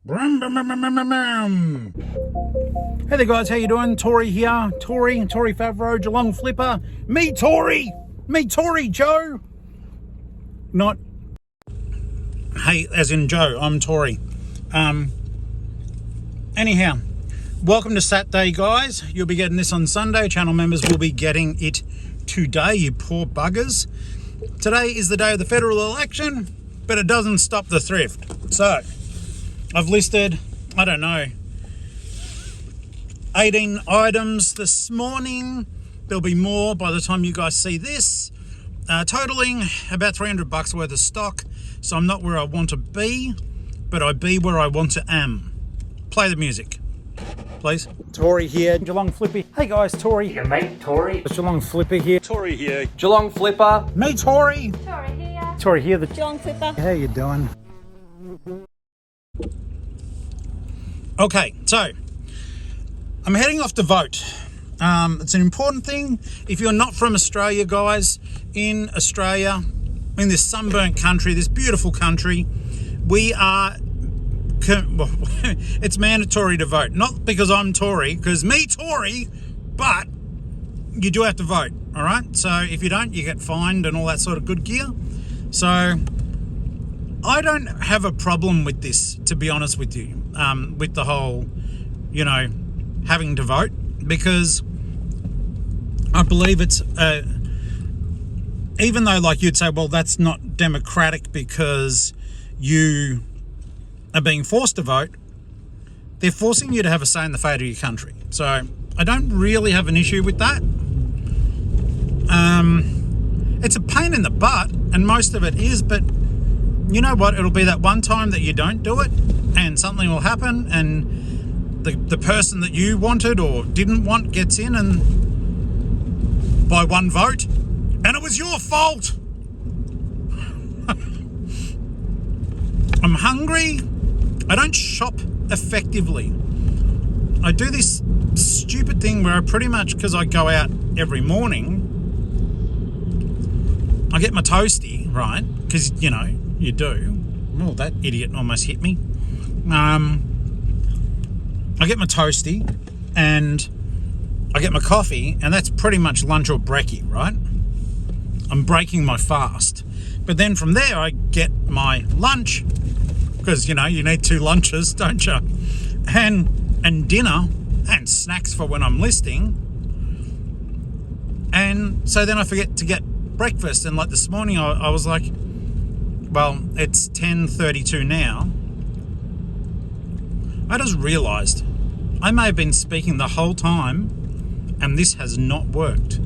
Hey there guys, how you doing? Tori here. Tori Favreau, Geelong-Flipper. Me Tori Joe. Not, hey, as in Joe, I'm Tori. Anyhow, welcome to Saturday, guys. You'll be getting this on Sunday. Channel members will be getting it today, you poor buggers. Today is the day of the federal election, but it doesn't stop the thrift. So, I've listed, I don't know, 18 items this morning. There'll be more by the time you guys see this. Totaling about $300 worth of stock. So I'm not where I want to be, but I be where I want to am. Play the music, please. Tori here, Geelong-Flipper. Hey guys, Tori. Your mate, Tori. Geelong-Flipper here. Tori here. Geelong-Flipper. Me, Tori. Tori here. Tori here, the Geelong-Flipper. How you doing? Okay, so I'm heading off to vote. It's an important thing. If you're not from Australia, guys, in Australia, in this sunburnt country, this beautiful country, we are, well, it's mandatory to vote. Not because I'm Tory, because me Tory, but you do have to vote, all right? So if you don't, you get fined and all that sort of good gear. So I don't have a problem with this, to be honest with you, with the whole, you know, having to vote, because I believe it's, even though like you'd say, well, that's not democratic because you are being forced to vote, they're forcing you to have a say in the fate of your country. So I don't really have an issue with that. It's a pain in the butt, and most of it is, but you know what? It'll be that one time that you don't do it and something will happen and the person that you wanted or didn't want gets in and by one vote, and it was your fault. I'm hungry. I don't shop effectively. I do this stupid thing where I pretty much, because I go out every morning, I get my toasty, right? Because, you know, you do. Oh, that idiot almost hit me. I get my toasty and I get my coffee, and that's pretty much lunch or brekkie, right? I'm breaking my fast. But then from there I get my lunch, because, you know, you need 2 lunches, don't you? And dinner and snacks for when I'm listing. And so then I forget to get breakfast, and like this morning I was like, well, it's 10:32 now. I just realised I may have been speaking the whole time and this has not worked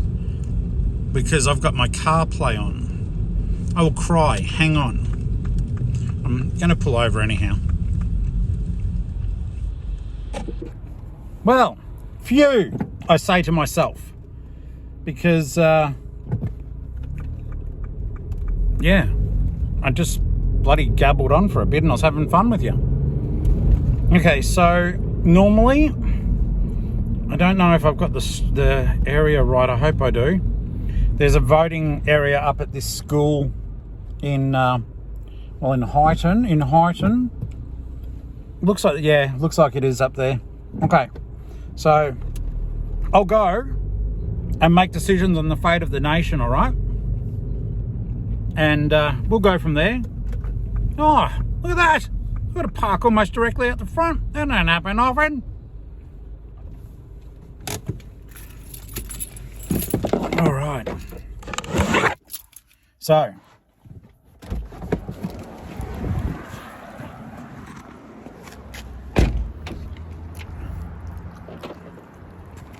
because I've got my CarPlay on. I will cry, hang on. I'm going to pull over anyhow. Well, phew, I say to myself, because, yeah, I just bloody gabbled on for a bit and I was having fun with you. Okay, so normally, I don't know if I've got the area right. I hope I do. There's a voting area up at this school in, well, in Highton. Looks like, yeah, looks like it is up there. Okay, so I'll go and make decisions on the fate of the nation, all right? And we'll go from there. Oh, look at that. I've got a park almost directly out the front. That don't happen often. All right. So,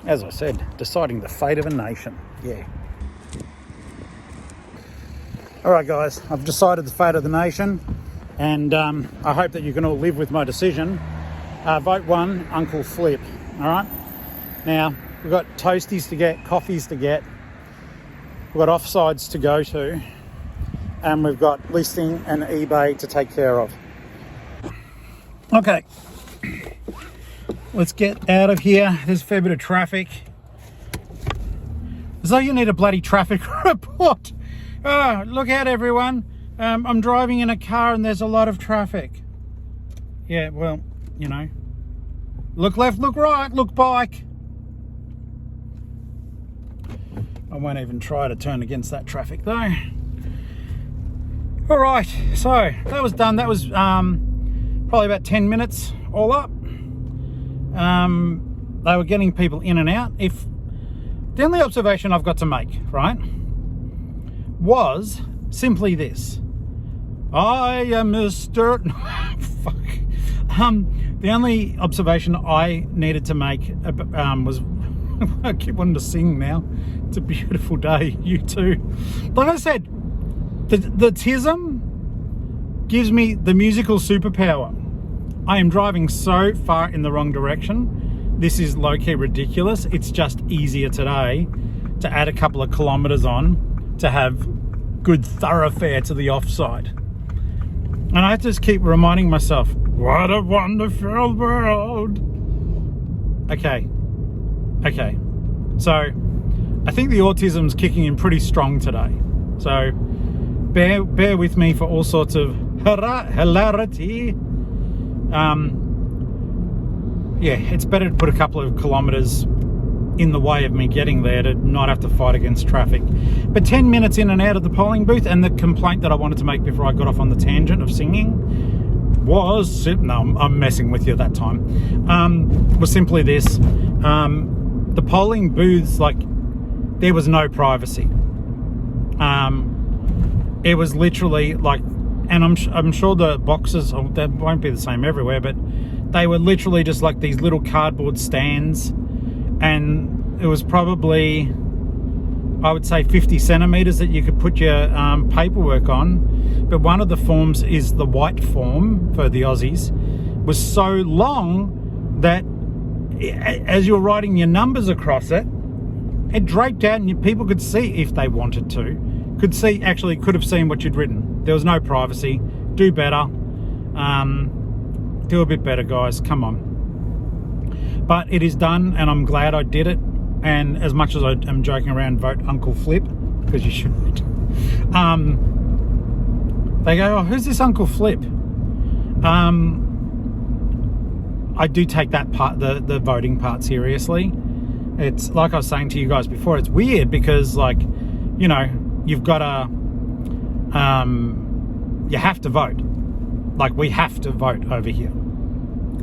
as I said, deciding the fate of a nation. Yeah. All right, guys, I've decided the fate of the nation, and I hope that you can all live with my decision. Vote 1, Uncle Flip. All right. Now, we've got toasties to get, coffees to get, we've got offsites to go to, and we've got listing and eBay to take care of. Okay, let's get out of here. There's a fair bit of traffic. As though you need a bloody traffic report. Oh, look out everyone. I'm driving in a car and there's a lot of traffic. Yeah, well, you know. Look left, look right, look bike. I won't even try to turn against that traffic though. All right, so that was done. That was probably about 10 minutes all up. They were getting people in and out. If the only observation I've got to make, right, was simply this: I am Mr. Fuck. The only observation I needed to make was I keep wanting to sing now. It's a beautiful day. You too. Like I said, the TISM gives me the musical superpower. I am driving so far in the wrong direction. This is low-key ridiculous. It's just easier today to add a couple of kilometers on to have good thoroughfare to the offsite. And I just keep reminding myself, what a wonderful world. Okay. So I think the autism's kicking in pretty strong today. So bear with me for all sorts of hilarity. Yeah, it's better to put a couple of kilometers in the way of me getting there to not have to fight against traffic. But 10 minutes in and out of the polling booth, and the complaint that I wanted to make before I got off on the tangent of singing was, no, I'm messing with you at that time, was simply this. The polling booths, like, there was no privacy. It was literally like, and I'm sure the boxes, they won't be the same everywhere, but they were literally just like these little cardboard stands, and it was probably, I would say, 50 centimeters that you could put your paperwork on. But one of the forms is the white form for the Aussies, was so long that as you're writing your numbers across it, it draped out, and people could see, if they wanted to, could have seen what you'd written. There was no privacy. Do better. Do a bit better, guys. Come on. But it is done, and I'm glad I did it. And as much as I am joking around, vote Uncle Flip, because you should. They go, oh, who's this Uncle Flip? I do take that part, the voting part, seriously. It's like I was saying to you guys before, it's weird because, like, you know, you've got to, you have to vote. Like, we have to vote over here,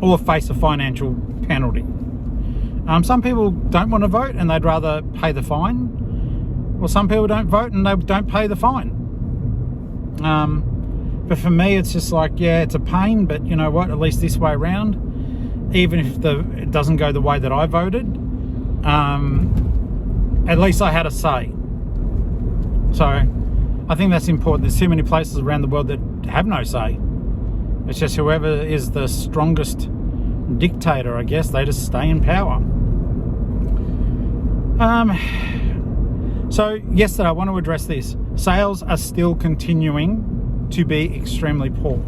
or face a financial penalty. Some people don't want to vote and they'd rather pay the fine. Well, some people don't vote and they don't pay the fine. But for me, it's just like, yeah, it's a pain, but you know what? At least this way around, even if it doesn't go the way that I voted, at least I had a say. So I think that's important. There's too many places around the world that have no say. It's just whoever is the strongest dictator, I guess, they just stay in power. So yesterday, I want to address this. Sales are still continuing to be extremely poor.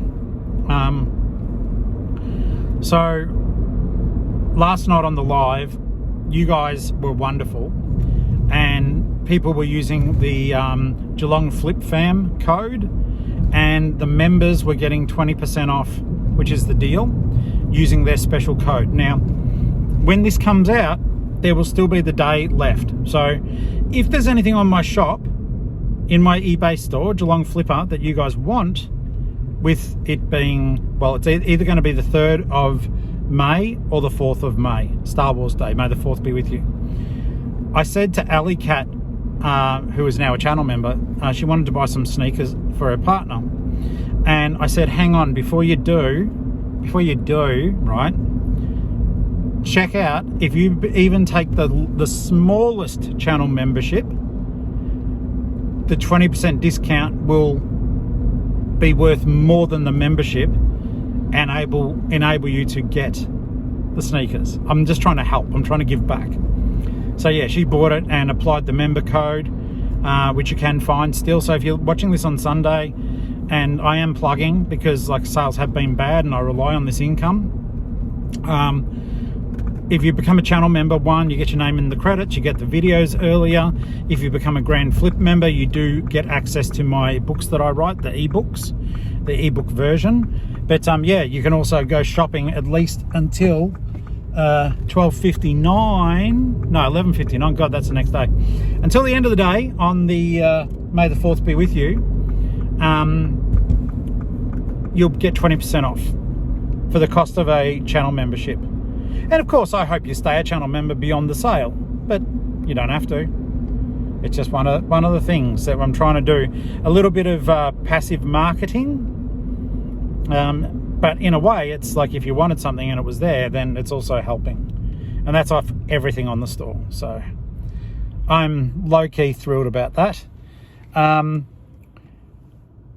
So last night on the live, you guys were wonderful, and people were using the Geelong-Flipper fam code, and the members were getting 20% off, which is the deal, using their special code. Now, when this comes out, there will still be the day left. So if there's anything on my shop, in my eBay store, Geelong-Flipper, that you guys want, with it being, well, it's either going to be the 3rd of May or the 4th of May, Star Wars Day. May the 4th be with you. I said to Ali Cat, who is now a channel member, she wanted to buy some sneakers for her partner. And I said, hang on, before you do, right, check out, if you even take the smallest channel membership, the 20% discount will be worth more than the membership and enable you to get the sneakers. I'm just trying to help. I'm trying to give back. So yeah, she bought it and applied the member code, which you can find still. So if you're watching this on Sunday, and I am plugging because like sales have been bad and I rely on this income. If you become a channel member, one, you get your name in the credits, you get the videos earlier. If you become a Grand Flip member, you do get access to my books that I write, the ebooks, the ebook version. But yeah, you can also go shopping at least until 11:59. God, that's the next day. Until the end of the day on the May the 4th be with you. You'll get 20% off for the cost of a channel membership. And of course, I hope you stay a channel member beyond the sale, but you don't have to. It's just one of the things that I'm trying to do. A little bit of passive marketing. But in a way, it's like if you wanted something and it was there, then it's also helping. And that's off everything on the store. So I'm low-key thrilled about that.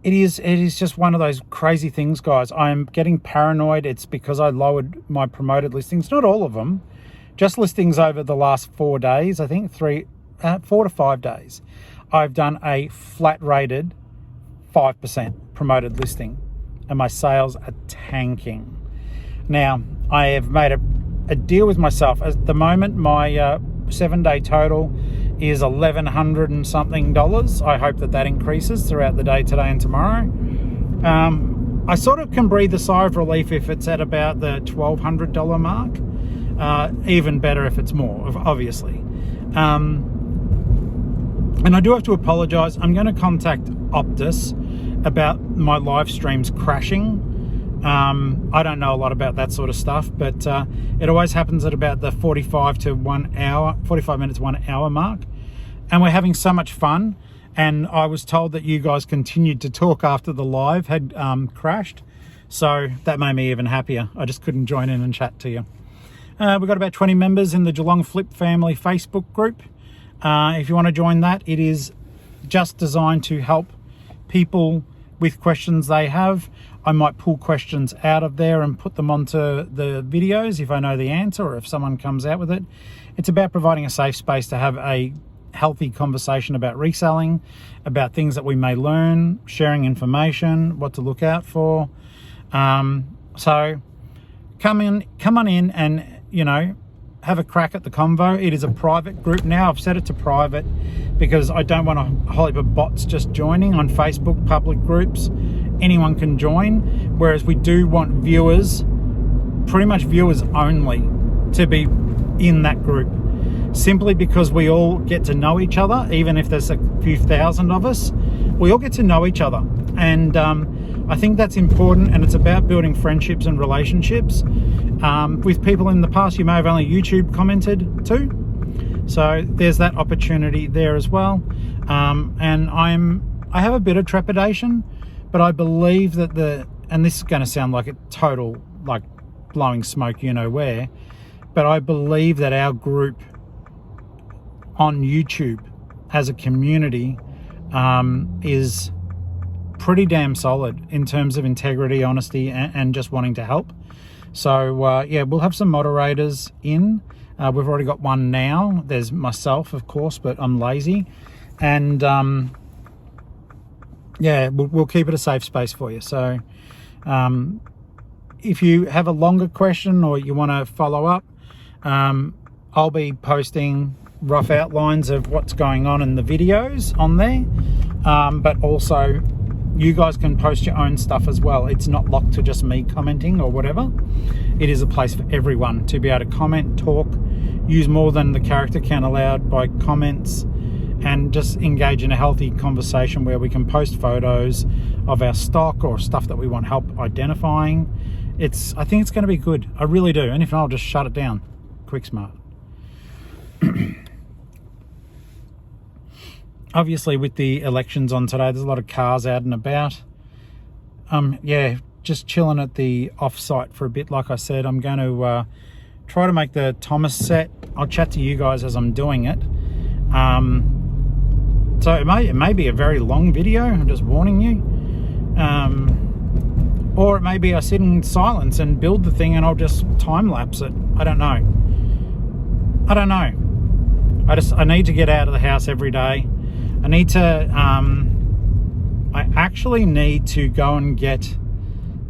It is just one of those crazy things, guys. I'm getting paranoid. It's because I lowered my promoted listings. Not all of them. Just listings over the last 4 days, I think 4 to 5 days. I've done a flat rated 5% promoted listing. And my sales are tanking. Now, I have made a deal with myself. At the moment, my 7-day total is $1,100 and something. I hope that increases throughout the day today and tomorrow. I sort of can breathe a sigh of relief if it's at about the $1,200 mark. Even better if it's more, obviously. And I do have to apologise. I'm going to contact Optus about my live streams crashing. I don't know a lot about that sort of stuff, but it always happens at about the 45 minutes, 1 hour mark. And we're having so much fun. And I was told that you guys continued to talk after the live had crashed. So that made me even happier. I just couldn't join in and chat to you. We've got about 20 members in the Geelong-Flipper family Facebook group. If you want to join that, it is just designed to help people with questions they have. I might pull questions out of there and put them onto the videos if I know the answer or if someone comes out with it. It's about providing a safe space to have a healthy conversation about reselling, about things that we may learn, sharing information, what to look out for. So come on in and, have a crack at the convo. It is a private group now. I've set it to private because I don't want a whole heap of bots just joining on Facebook public groups. Anyone can join, whereas we do want viewers, pretty much viewers only, to be in that group, simply because we all get to know each other. Even if there's a few thousand of us, we all get to know each other, and I think that's important. And it's about building friendships and relationships with people in the past you may have only YouTube commented to. So there's that opportunity there as well. And I have a bit of trepidation, but I believe that and this is going to sound like a total, like, blowing smoke where, but I believe that our group on YouTube as a community is pretty damn solid in terms of integrity, honesty, and just wanting to help. So yeah, we'll have some moderators in. We've already got one now. There's myself, of course, but I'm lazy. And yeah, we'll keep it a safe space for you. So if you have a longer question or you want to follow up, I'll be posting rough outlines of what's going on in the videos on there. But also, you guys can post your own stuff as well. It's not locked to just me commenting or whatever. It is a place for everyone to be able to comment, talk, use more than the character count allowed by comments, and just engage in a healthy conversation where we can post photos of our stock or stuff that we want help identifying. I think it's going to be good. I really do. And if not, I'll just shut it down. Quick smart. Obviously, with the elections on today, there's a lot of cars out and about. Yeah, just chilling at the Offsite for a bit. Like I said, I'm going to try to make the Thomas set. I'll chat to you guys as I'm doing it. So it may be a very long video. I'm just warning you. Or it may be I sit in silence and build the thing and I'll just time lapse it. I don't know. I need to get out of the house every day. I need to, I actually need to go and get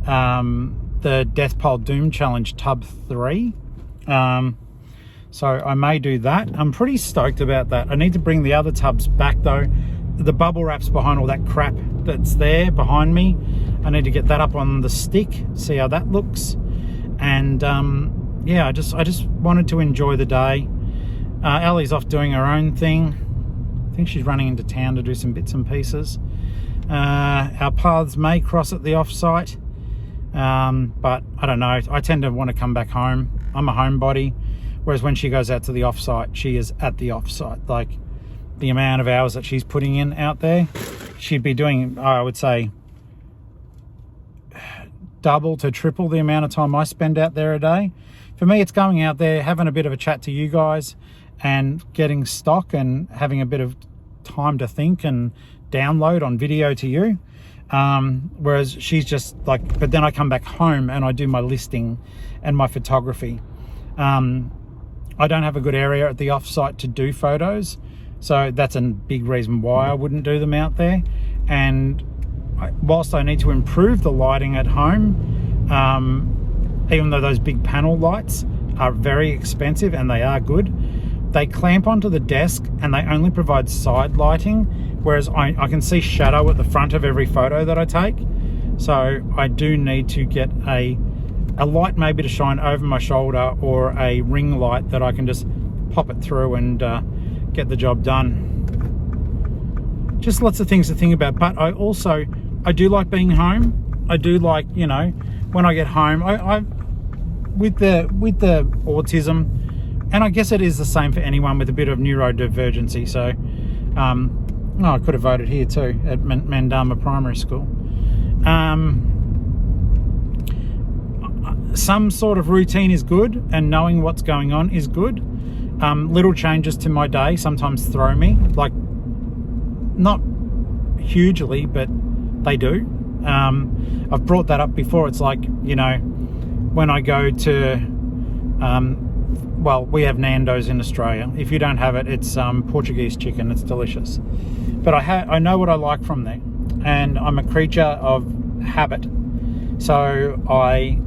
the Death Pole Doom Challenge Tub 3. So I may do that. I'm pretty stoked about that. I need to bring the other tubs back though the bubble wrap's behind all that crap that's there behind me. I need to get that up on the stick, see how that looks. And yeah, I just wanted to enjoy the day. Ellie's off doing her own thing. I think she's running into town to do some bits and pieces. Our paths may cross at the offsite, but I don't know. I tend to want to come back home. I'm a homebody, whereas when she goes out to the offsite, she is at the offsite. Like, the amount of hours that she's putting in out there, she'd be doing, I would say, double to triple the amount of time I spend out there a day. For me, it's going out there, having a bit of a chat to you guys and getting stock and having a bit of time to think and download on video to you. Whereas she's just like, but then I come back home and I do my listing and my photography. I don't have a good area at the offsite to do photos, so that's a big reason why I wouldn't do them out there. And whilst I need to improve the lighting at home, even though those big panel lights are very expensive and they are good, they clamp onto the desk and they only provide side lighting, whereas I can see shadow at the front of every photo that I take. So I do need to get a light maybe to shine over my shoulder, or a ring light that I can just pop it through and get the job done. Just lots of things to think about. But I do like being home. I do like, you know, when I get home, I with the autism, and I guess it is the same for anyone with a bit of neurodivergency. So I could have voted here too at Mandama Primary School. Some sort of routine is good, and knowing what's going on is good. Little changes to my day sometimes throw me, like, not hugely, but they do. I've brought that up before. It's like, you know, when I go to, well, we have Nando's in Australia. If you don't have it, it's Portuguese chicken. It's delicious. But I know what I like from there, and I'm a creature of habit. So I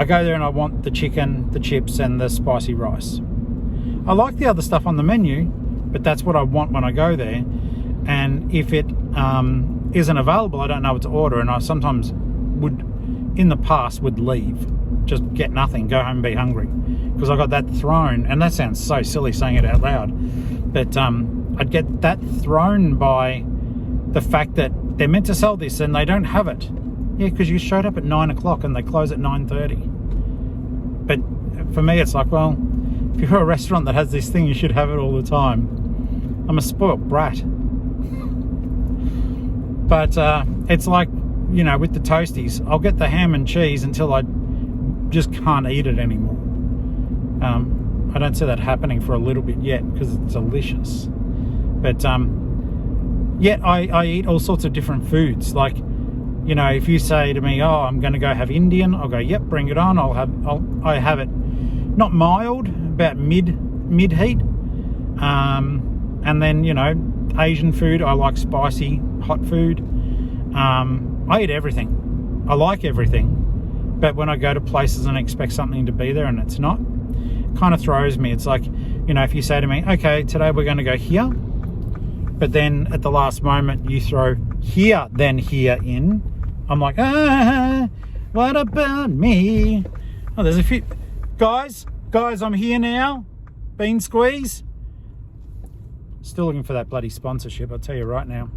go there and I want the chicken, the chips, and the spicy rice. I like the other stuff on the menu, but that's what I want when I go there. And if it isn't available, I don't know what to order, and I sometimes would, in the past, would leave, just get nothing, go home and be hungry, because I got that thrown. And that sounds so silly saying it out loud, but I'd get that thrown by the fact that they're meant to sell this and they don't have it. Yeah, because you showed up at 9 o'clock and they close at 9:30. But for me, it's like, well, if you're a restaurant that has this thing, you should have it all the time. I'm a spoilt brat. But it's like, you know, with the toasties, I'll get the ham and cheese until I just can't eat it anymore. I don't see that happening for a little bit yet, because it's delicious. But yet I eat all sorts of different foods. Like, you know, if you say to me, oh, I'm going to go have Indian, I'll go, yep, bring it on. I have it not mild, about mid heat. And then, you know, Asian food, I like spicy, hot food. I eat everything. I like everything. But when I go to places and expect something to be there and it's not, it kind of throws me. It's like, you know, if you say to me, okay, today we're going to go here, but then at the last moment you throw here, then here in, I'm like, what about me? Oh, there's a few. Guys, I'm here now. Bean Squeeze. Still looking for that bloody sponsorship, I'll tell you right now.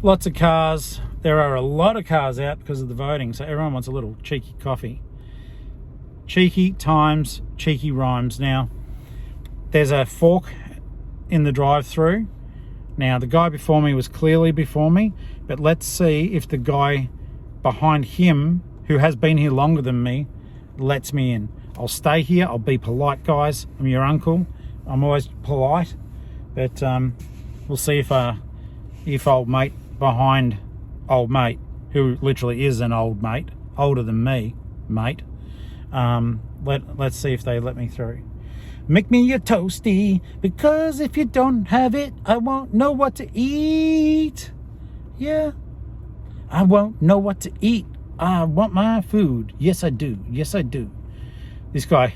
Lots of cars. There are a lot of cars out because of the voting, so everyone wants a little cheeky coffee. Cheeky times cheeky rhymes. Now, there's a fork in the drive-through. Now, the guy before me was clearly before me, but let's see if the guy behind him, who has been here longer than me, lets me in. I'll stay here. I'll be polite, guys. I'm your uncle. I'm always polite, but we'll see if old mate behind old mate, who literally is an old mate, older than me, mate. Let's see if they let me through. Make me a toasty, because if you don't have it, I won't know what to eat. Yeah, I won't know what to eat. I want my food. Yes, I do. Yes, I do. This guy,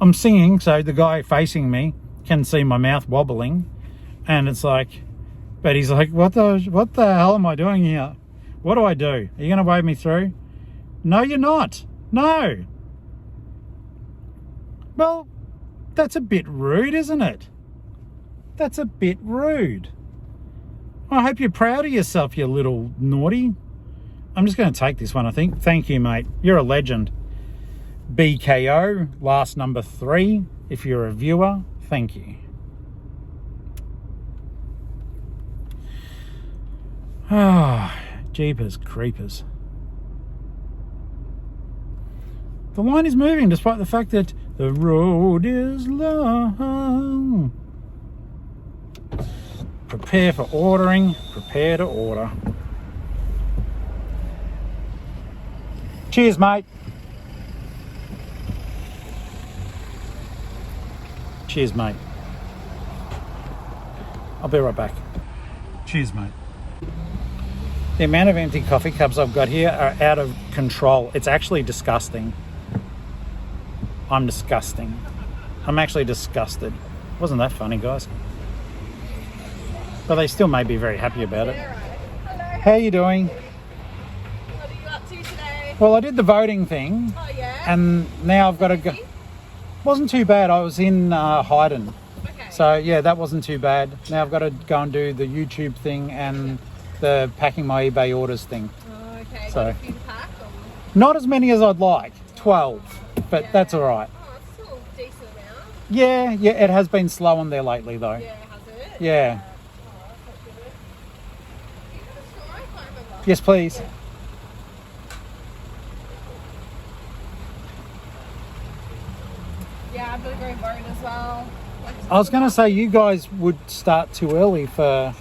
I'm singing, so the guy facing me can see my mouth wobbling. And it's like, but he's like, what the hell am I doing here? What do I do? Are you going to wave me through? No, you're not. No. Well, that's a bit rude, isn't it? That's a bit rude. I hope you're proud of yourself, you little naughty. I'm just going to take this one, I think. Thank you, mate. You're a legend. BKO, last number 3. If you're a viewer, thank you. Ah, jeepers creepers. The line is moving despite the fact that the road is long. Prepare for ordering. Prepare to order. Cheers, mate. Cheers, mate. I'll be right back. Cheers, mate. The amount of empty coffee cups I've got here are out of control. It's actually disgusting. I'm disgusting. I'm actually disgusted. Wasn't that funny, guys? But they still may be very happy about it. Hello. How are you doing? What are you up to today? Well, I did the voting thing. Oh, yeah? And now I've got to go. Wasn't too bad. I was in Hyden. Okay. So, yeah, that wasn't too bad. Now I've got to go and do the YouTube thing and the packing my eBay orders thing. Oh, okay. So, Got a few to pack, or? not as many as I'd like. 12. But Yeah. that's all right. Oh, it's still a decent amount. Yeah, it has been slow on there lately, though. Yeah, has it? Yeah. Oh, that's good. You got a store? I can't remember. Yes, please. Yeah, I've got to go vote as well. I was going to say you guys would start too early for...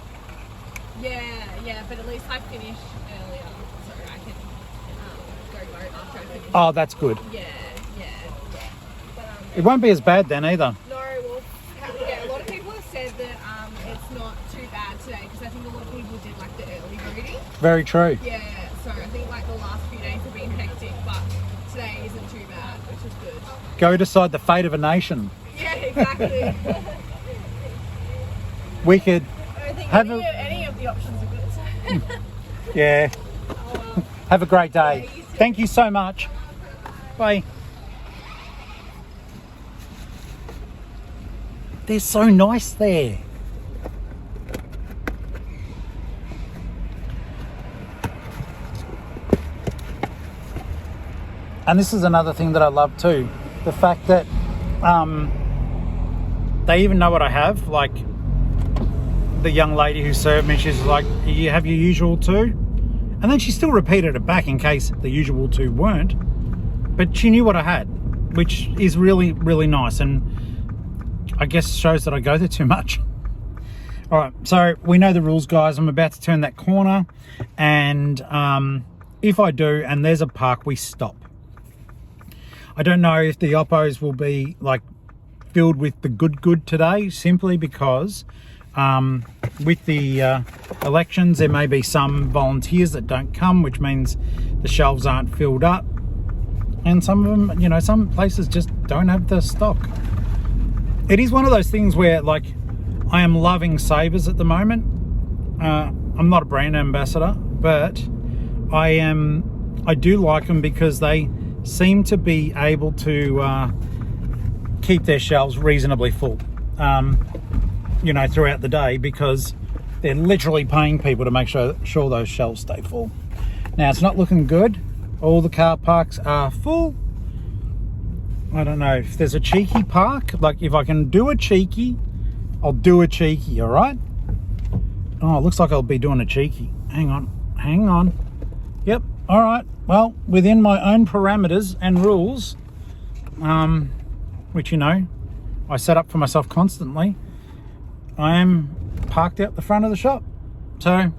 Yeah, but at least I finish earlier, so I can go vote after I finish. Oh, that's good. Yeah. But, It won't be as bad then either. no, well, yeah, a lot of people have said that it's not too bad today because I think a lot of people did like the early voting. Very true. Yeah, so I think like the last few days have been hectic, but today isn't too bad, which is good. Go decide the fate of a nation. Yeah, exactly. We could... I don't think Have any of the options are good. Yeah. Oh, well. Have a great day. Yeah, you too. Thank you so much. Bye. They're so nice there. And this is another thing that I love too. The fact that they even know what I have. Like the young lady who served me, she's like, you have your usual 2? And then she still repeated it back in case the usual 2 weren't. But she knew what I had, which is really, really nice. And I guess shows that I go there too much. All right, so we know the rules, guys. I'm about to turn that corner. And if I do, and there's a park, we stop. I don't know if the oppos will be like filled with the good today, simply because with the elections, there may be some volunteers that don't come, which means the shelves aren't filled up. And some of them, you know, some places just don't have the stock. It is one of those things where, like, I am loving Sabres at the moment. I'm not a brand ambassador, but I do like them because they seem to be able to keep their shelves reasonably full, you know, throughout the day, because they're literally paying people to make sure those shelves stay full. Now, it's not looking good. All the car parks are full. I don't know if there's a cheeky park. Like, if I can do a cheeky, I'll do a cheeky, all right? Oh, it looks like I'll be doing a cheeky. Hang on. Yep, all right. Well, within my own parameters and rules, which, you know, I set up for myself constantly, I am parked out the front of the shop. So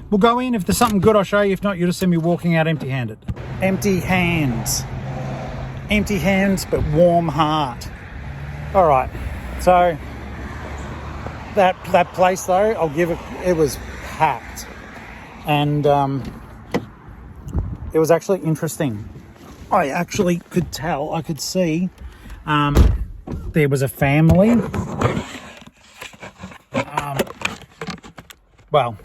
we'll go in. If there's something good, I'll show you. If not, you'll just see me walking out empty-handed. Empty hands, but warm heart. All right, so that place though, I'll give it was packed, and it was actually interesting. I actually could tell, I could see there was a family Well,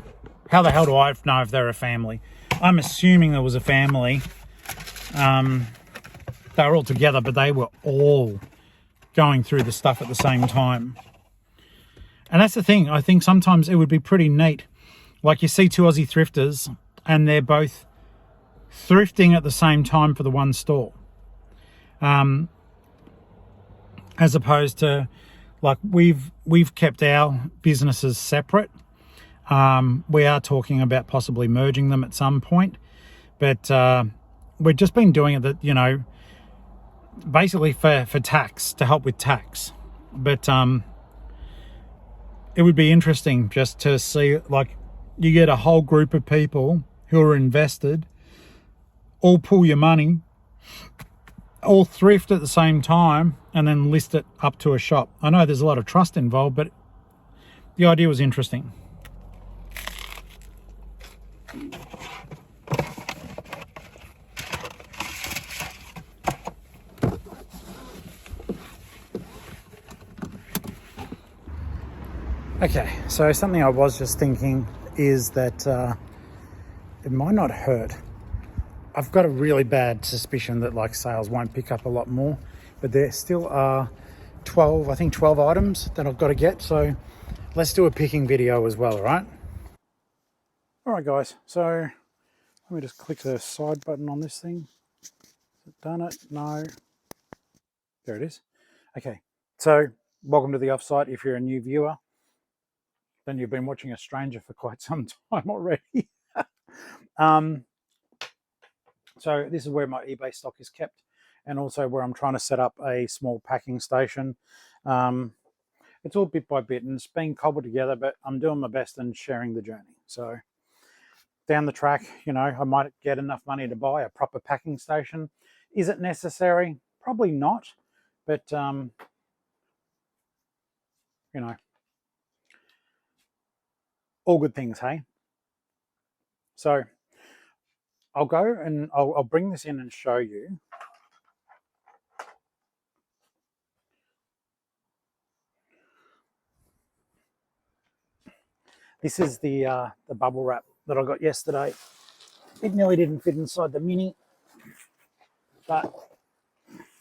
how the hell do I know if they're a family? I'm assuming there was a family. They were all together, but they were all going through the stuff at the same time. And that's the thing. I think sometimes it would be pretty neat. Like you see two Aussie thrifters and they're both thrifting at the same time for the one store. As opposed to, like, we've kept our businesses separate. We are talking about possibly merging them at some point, but we've just been doing it that, you know, basically for tax, to help with tax. But it would be interesting just to see, like, you get a whole group of people who are invested, all pull your money, all thrift at the same time, and then list it up to a shop. I know there's a lot of trust involved, but the idea was interesting. Okay, so something I was just thinking is that it might not hurt. I've got a really bad suspicion that, like, sales won't pick up a lot more, but there still are 12 items that I've got to get. So let's do a picking video as well, all right? All right, guys. So let me just click the side button on this thing. Has it done it? No. There it is. Okay. So welcome to the Offsite. If you're a new viewer, then you've been watching a stranger for quite some time already. So this is where my eBay stock is kept, and also where I'm trying to set up a small packing station. It's all bit by bit and it's being cobbled together, but I'm doing my best and sharing the journey. So down the track, you know, I might get enough money to buy a proper packing station. Is it necessary? Probably not, but you know, all good things, hey? So I'll go and I'll bring this in and show you. This is the bubble wrap that I got yesterday. It nearly didn't fit inside the Mini, but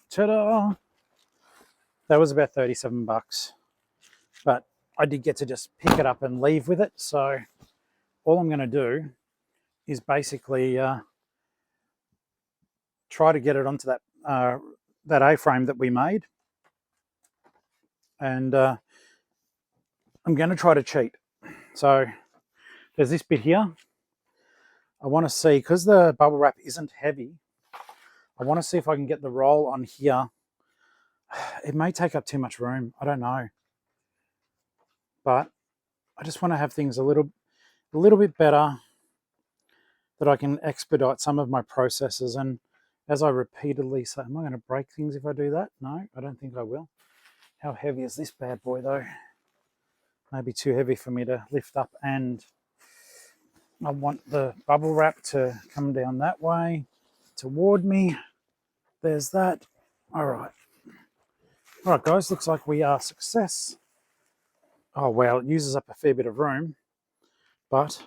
ta-da! That was about 37 bucks. But I did get to just pick it up and leave with it. So all I'm going to do is basically try to get it onto that A-frame that we made. And I'm going to try to cheat. So there's this bit here. I want to see, because the bubble wrap isn't heavy, I want to see if I can get the roll on here. It may take up too much room. I don't know. But I just want to have things a little bit better, that I can expedite some of my processes. And as I repeatedly say, am I going to break things if I do that? No, I don't think I will. How heavy is this bad boy though? Maybe too heavy for me to lift up, and I want the bubble wrap to come down that way toward me. There's that. All right. All right, guys, looks like we are success. Oh, well, it uses up a fair bit of room, but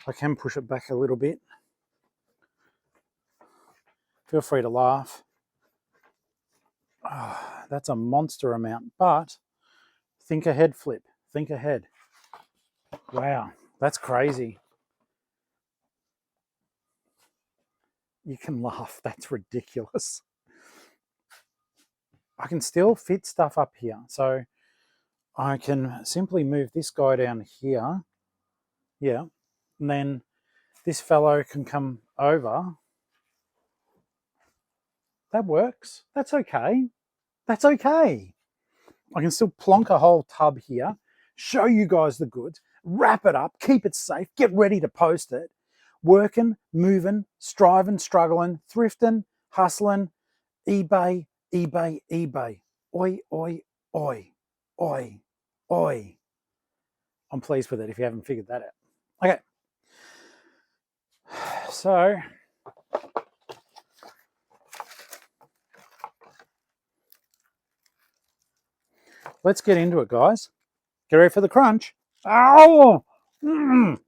I can push it back a little bit. Feel free to laugh. Oh, that's a monster amount, but think ahead, Flip. Think ahead. Wow, that's crazy. You can laugh. That's ridiculous. I can still fit stuff up here. So I can simply move this guy down here. Yeah. And then this fellow can come over. That works. That's okay. That's okay. I can still plonk a whole tub here, show you guys the goods, wrap it up, keep it safe, get ready to post it. Working, moving, striving, struggling, thrifting, hustling, eBay, eBay, eBay. Oi, oi, oi, oi, oi. I'm pleased with it if you haven't figured that out. Okay. So let's get into it, guys. Get ready for the crunch. Ow! Mm.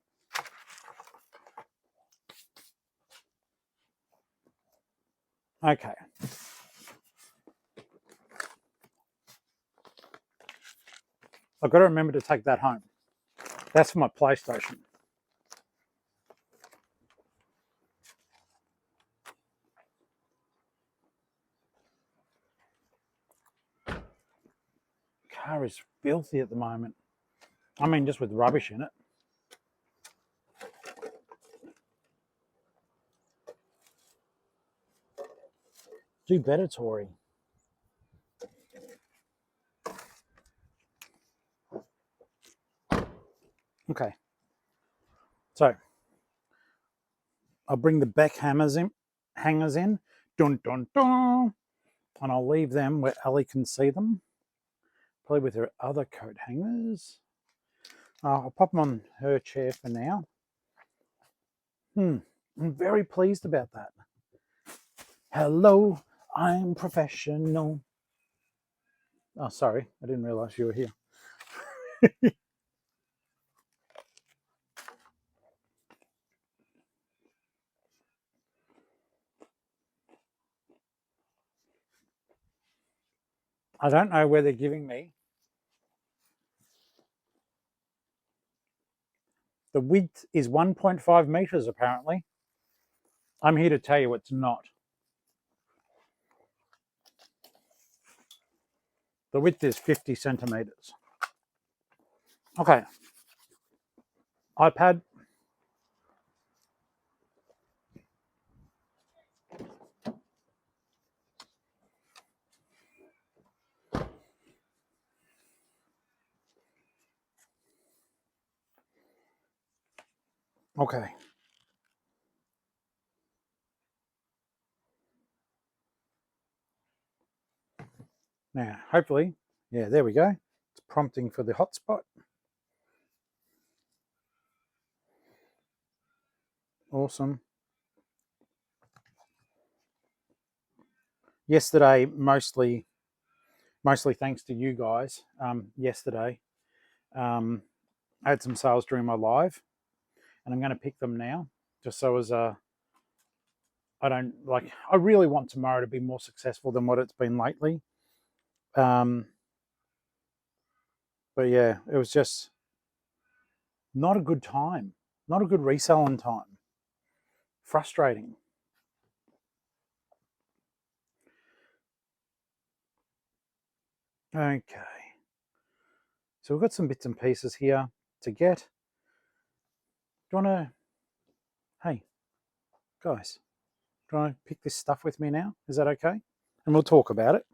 Okay. I've got to remember to take that home. That's for my PlayStation. Car is filthy at the moment. I mean, just with rubbish in it. Do better, Tori. Okay. So I'll bring the back hangers in. Dun dun dun. And I'll leave them where Ali can see them. Probably with her other coat hangers. I'll pop them on her chair for now. I'm very pleased about that. Hello, I'm professional. Oh, sorry, I didn't realise you were here. I don't know where they're giving me. The width is 1.5 metres, apparently. I'm here to tell you it's not. The width is 50 centimetres. Okay. iPad. Okay. Now, hopefully, yeah, there we go. It's prompting for the hotspot. Awesome. Yesterday, mostly thanks to you guys. Yesterday, I had some sales during my live, and I'm going to pick them now, just so as I really want tomorrow to be more successful than what it's been lately. But yeah, it was just not a good time, not a good reselling time. Frustrating. Okay. So we've got some bits and pieces here to get. Do you want to, hey, guys, do you want to pick this stuff with me now? Is that okay? And we'll talk about it.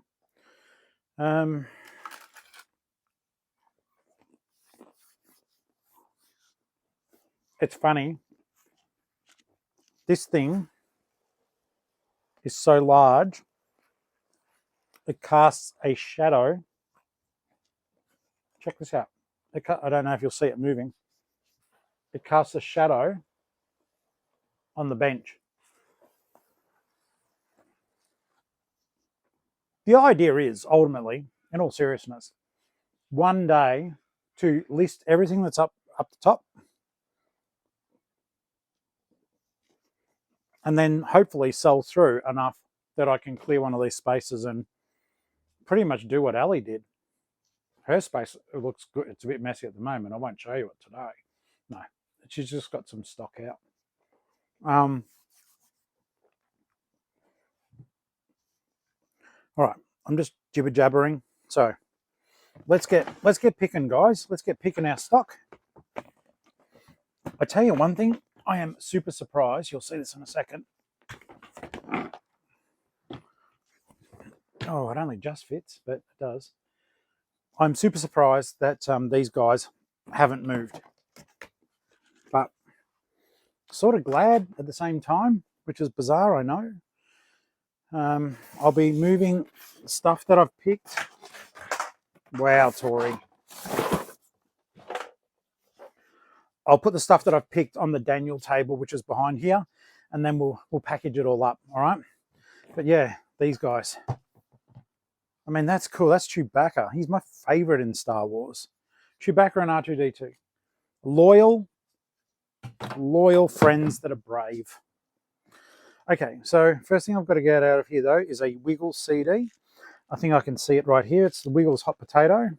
It's funny. This thing is so large, it casts a shadow. Check this out. I don't know if you'll see it moving. It casts a shadow on the bench. The idea is, ultimately, in all seriousness, one day to list everything that's up the top, and then hopefully sell through enough that I can clear one of these spaces and pretty much do what Ali did. Her space, it looks good. It's a bit messy at the moment. I won't show you it today. No, she's just got some stock out. All right, I'm just jibber jabbering. So let's get picking, guys. Let's get picking our stock. I tell you one thing, I am super surprised. You'll see this in a second. Oh, it only just fits, but it does. I'm super surprised that these guys haven't moved, but sort of glad at the same time, which is bizarre, I know. I'll be moving stuff that I've picked. Wow, Tori. I'll put the stuff that I've picked on the Daniel table, which is behind here, and then we'll package it all up, all right? But yeah, these guys. I mean, that's cool. That's Chewbacca. He's my favorite in Star Wars. Chewbacca and R2-D2. Loyal friends that are brave. Okay, so first thing I've got to get out of here though is a Wiggles CD. I think I can see it right here. It's the Wiggles Hot Potato.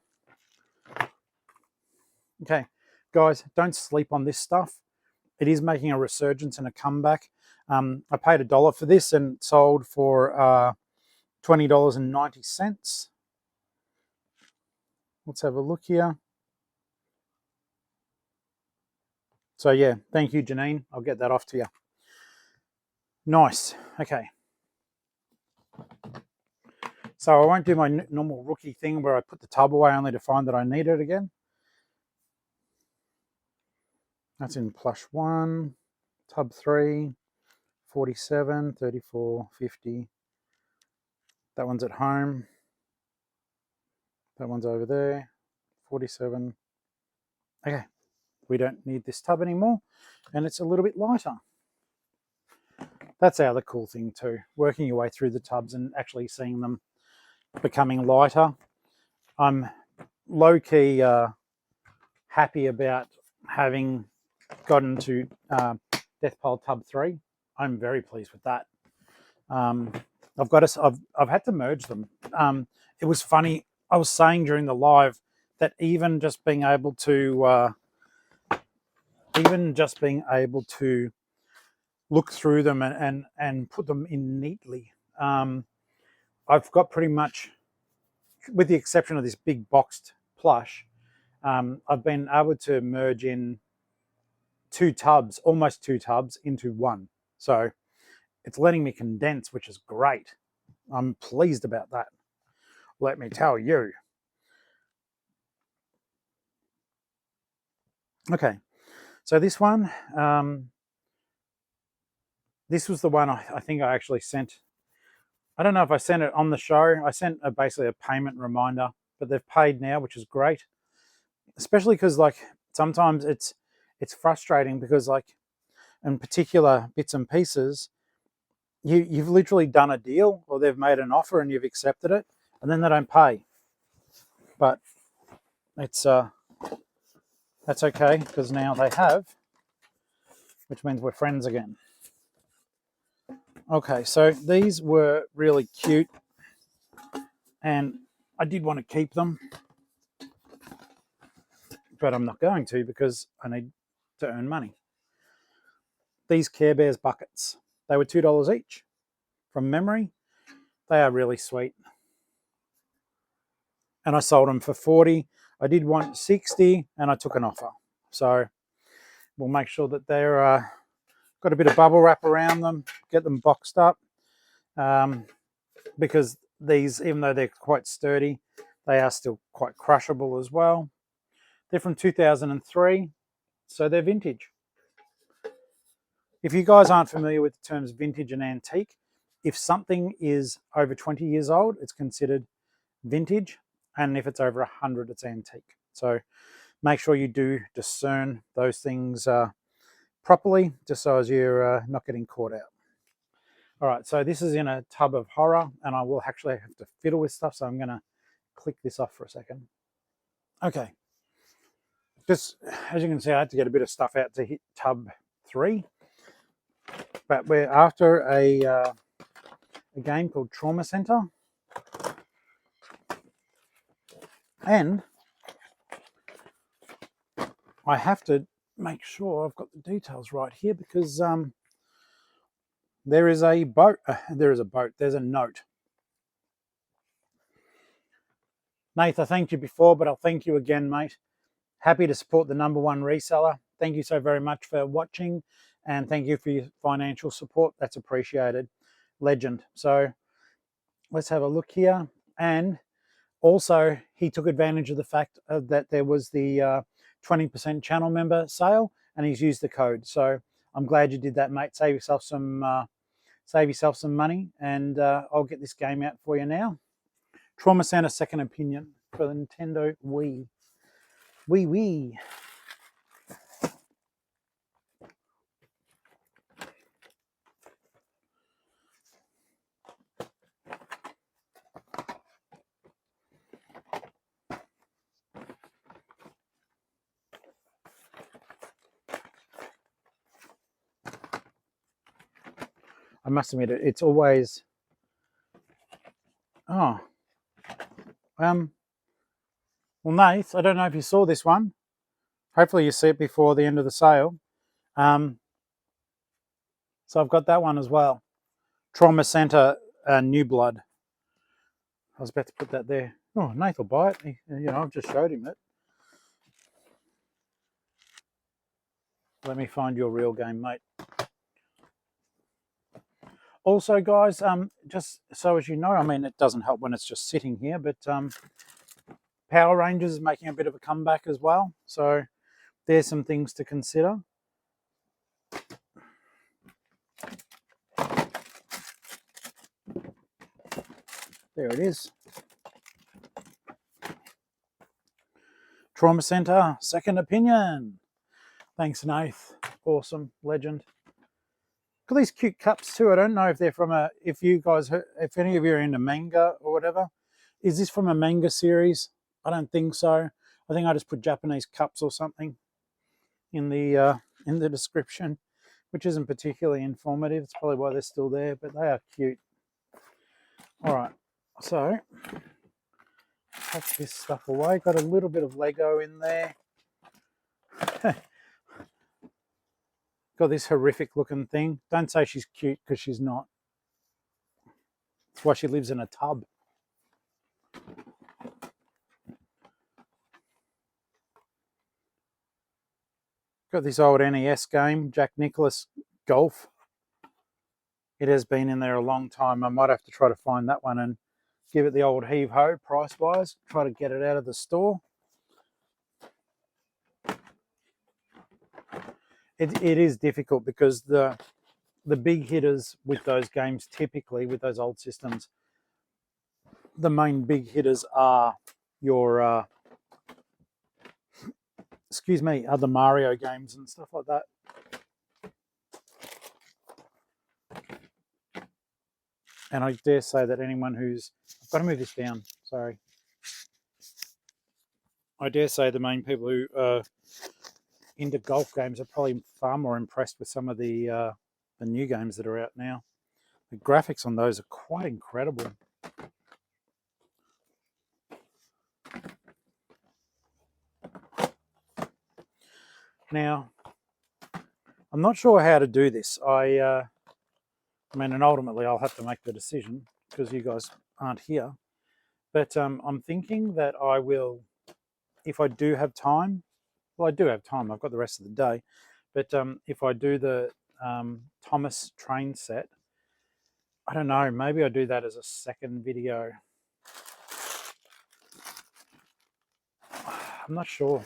Okay, guys, don't sleep on this stuff. It is making a resurgence and a comeback. I paid $1 for this and sold for $20.90. Let's have a look here. So yeah, thank you, Janine. I'll get that off to you. Nice. Okay. So I won't do my normal rookie thing where I put the tub away only to find that I need it again. That's in plush 1, tub 3, 47, 34, 50. That one's at home. That one's over there, 47. Okay, we don't need this tub anymore, and it's a little bit lighter. That's the other cool thing too, working your way through the tubs and actually seeing them becoming lighter. I'm low-key happy about having gotten to Death Pile Tub 3. I'm very pleased with that. I've had to merge them. It was funny. I was saying during the live that even just being able to look through them and put them in neatly. I've got pretty much, with the exception of this big boxed plush, I've been able to merge in almost two tubs into one. So it's letting me condense, which is great. I'm pleased about that. Let me tell you. Okay, so this one, this was the one I think I actually sent. I don't know if I sent it on the show. I sent basically a payment reminder, but they've paid now, which is great. Especially because like sometimes it's frustrating because like in particular bits and pieces, you've literally done a deal or they've made an offer and you've accepted it, and then they don't pay. But it's that's okay because now they have, which means we're friends again. Okay, so these were really cute and I did want to keep them, but I'm not going to because I need to earn money. These Care Bears buckets, they were $2 each from memory. They are really sweet. And I sold them for 40. I did want 60 and I took an offer. So we'll make sure that they're got a bit of bubble wrap around them, get them boxed up, because these, even though they're quite sturdy, they are still quite crushable as well. They're from 2003, so they're vintage. If you guys aren't familiar with the terms vintage and antique, if something is over 20 years old, it's considered vintage, and if it's over 100, it's antique. So make sure you do discern those things properly, just so as you're not getting caught out. All right, so this is in a tub of horror, and I will actually have to fiddle with stuff, so I'm going to click this off for a second. Okay, just as you can see, I had to get a bit of stuff out to hit tub 3, but we're after a game called Trauma Center, and I have to make sure I've got the details right here because there's a note. Nath, I thanked you before, but I'll thank you again, mate. Happy to support the #1 reseller. Thank you so very much for watching, and thank you for your financial support. That's appreciated. Legend. So let's have a look here. And also, he took advantage of the fact that there was the 20% channel member sale, and he's used the code. So I'm glad you did that, mate. Save yourself some money, and I'll get this game out for you now. Trauma Center Second Opinion for the Nintendo Wii. Wii. I must admit it's always, oh, well, Nath, I don't know if you saw this one. Hopefully you see it before the end of the sale. So I've got that one as well. Trauma Centre New Blood. I was about to put that there. Oh, Nath will buy it. I've just showed him it. Let me find your real game, mate. Also, guys, just so as you know, I mean, it doesn't help when it's just sitting here, but Power Rangers is making a bit of a comeback as well. So there's some things to consider. There it is. Trauma Centre, second opinion. Thanks, Nath. Awesome, legend. Look at these cute cups too. I don't know if they're from if any of you are into manga or whatever. Is this from a manga series? I don't think so. I think I just put Japanese cups or something in the description, which isn't particularly informative. It's probably why they're still there, but they are cute. All right, so pack this stuff away. Got a little bit of Lego in there. Got this horrific looking thing. Don't say she's cute, because she's not. That's why she lives in a tub. Got this old NES game, Jack Nicklaus Golf. It has been in there a long time. I might have to try to find that one and give it the old heave-ho price-wise. Try to get it out of the store. It is difficult because the big hitters with those games, typically with those old systems, the main big hitters are your are the Mario games and stuff like that. And I dare say that anyone who's... I've got to move this down, sorry. I dare say the main people who are into golf games are probably far more impressed with some of the new games that are out now. The graphics on those are quite incredible. Now, I'm not sure how to do this. I mean, and ultimately I'll have to make the decision because you guys aren't here. But I'm thinking that I will, if I do have time, well, I do have time. I've got the rest of the day. But if I do the Thomas train set, I don't know, maybe I do that as a second video. I'm not sure.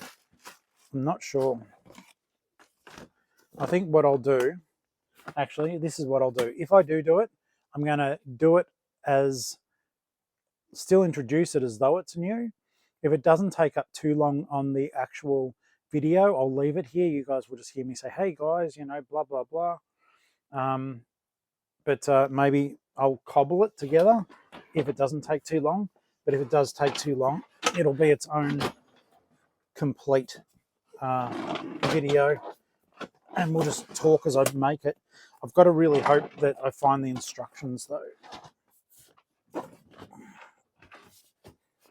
I think what I'll do, actually, this is what I'll do. If I do it, I'm going to do it as, still introduce it as though it's new. If it doesn't take up too long on the actual video, I'll leave it here. You guys will just hear me say, hey guys, blah, blah, blah. But maybe I'll cobble it together if it doesn't take too long. But if it does take too long, it'll be its own complete video. And we'll just talk as I make it. I've got to really hope that I find the instructions though.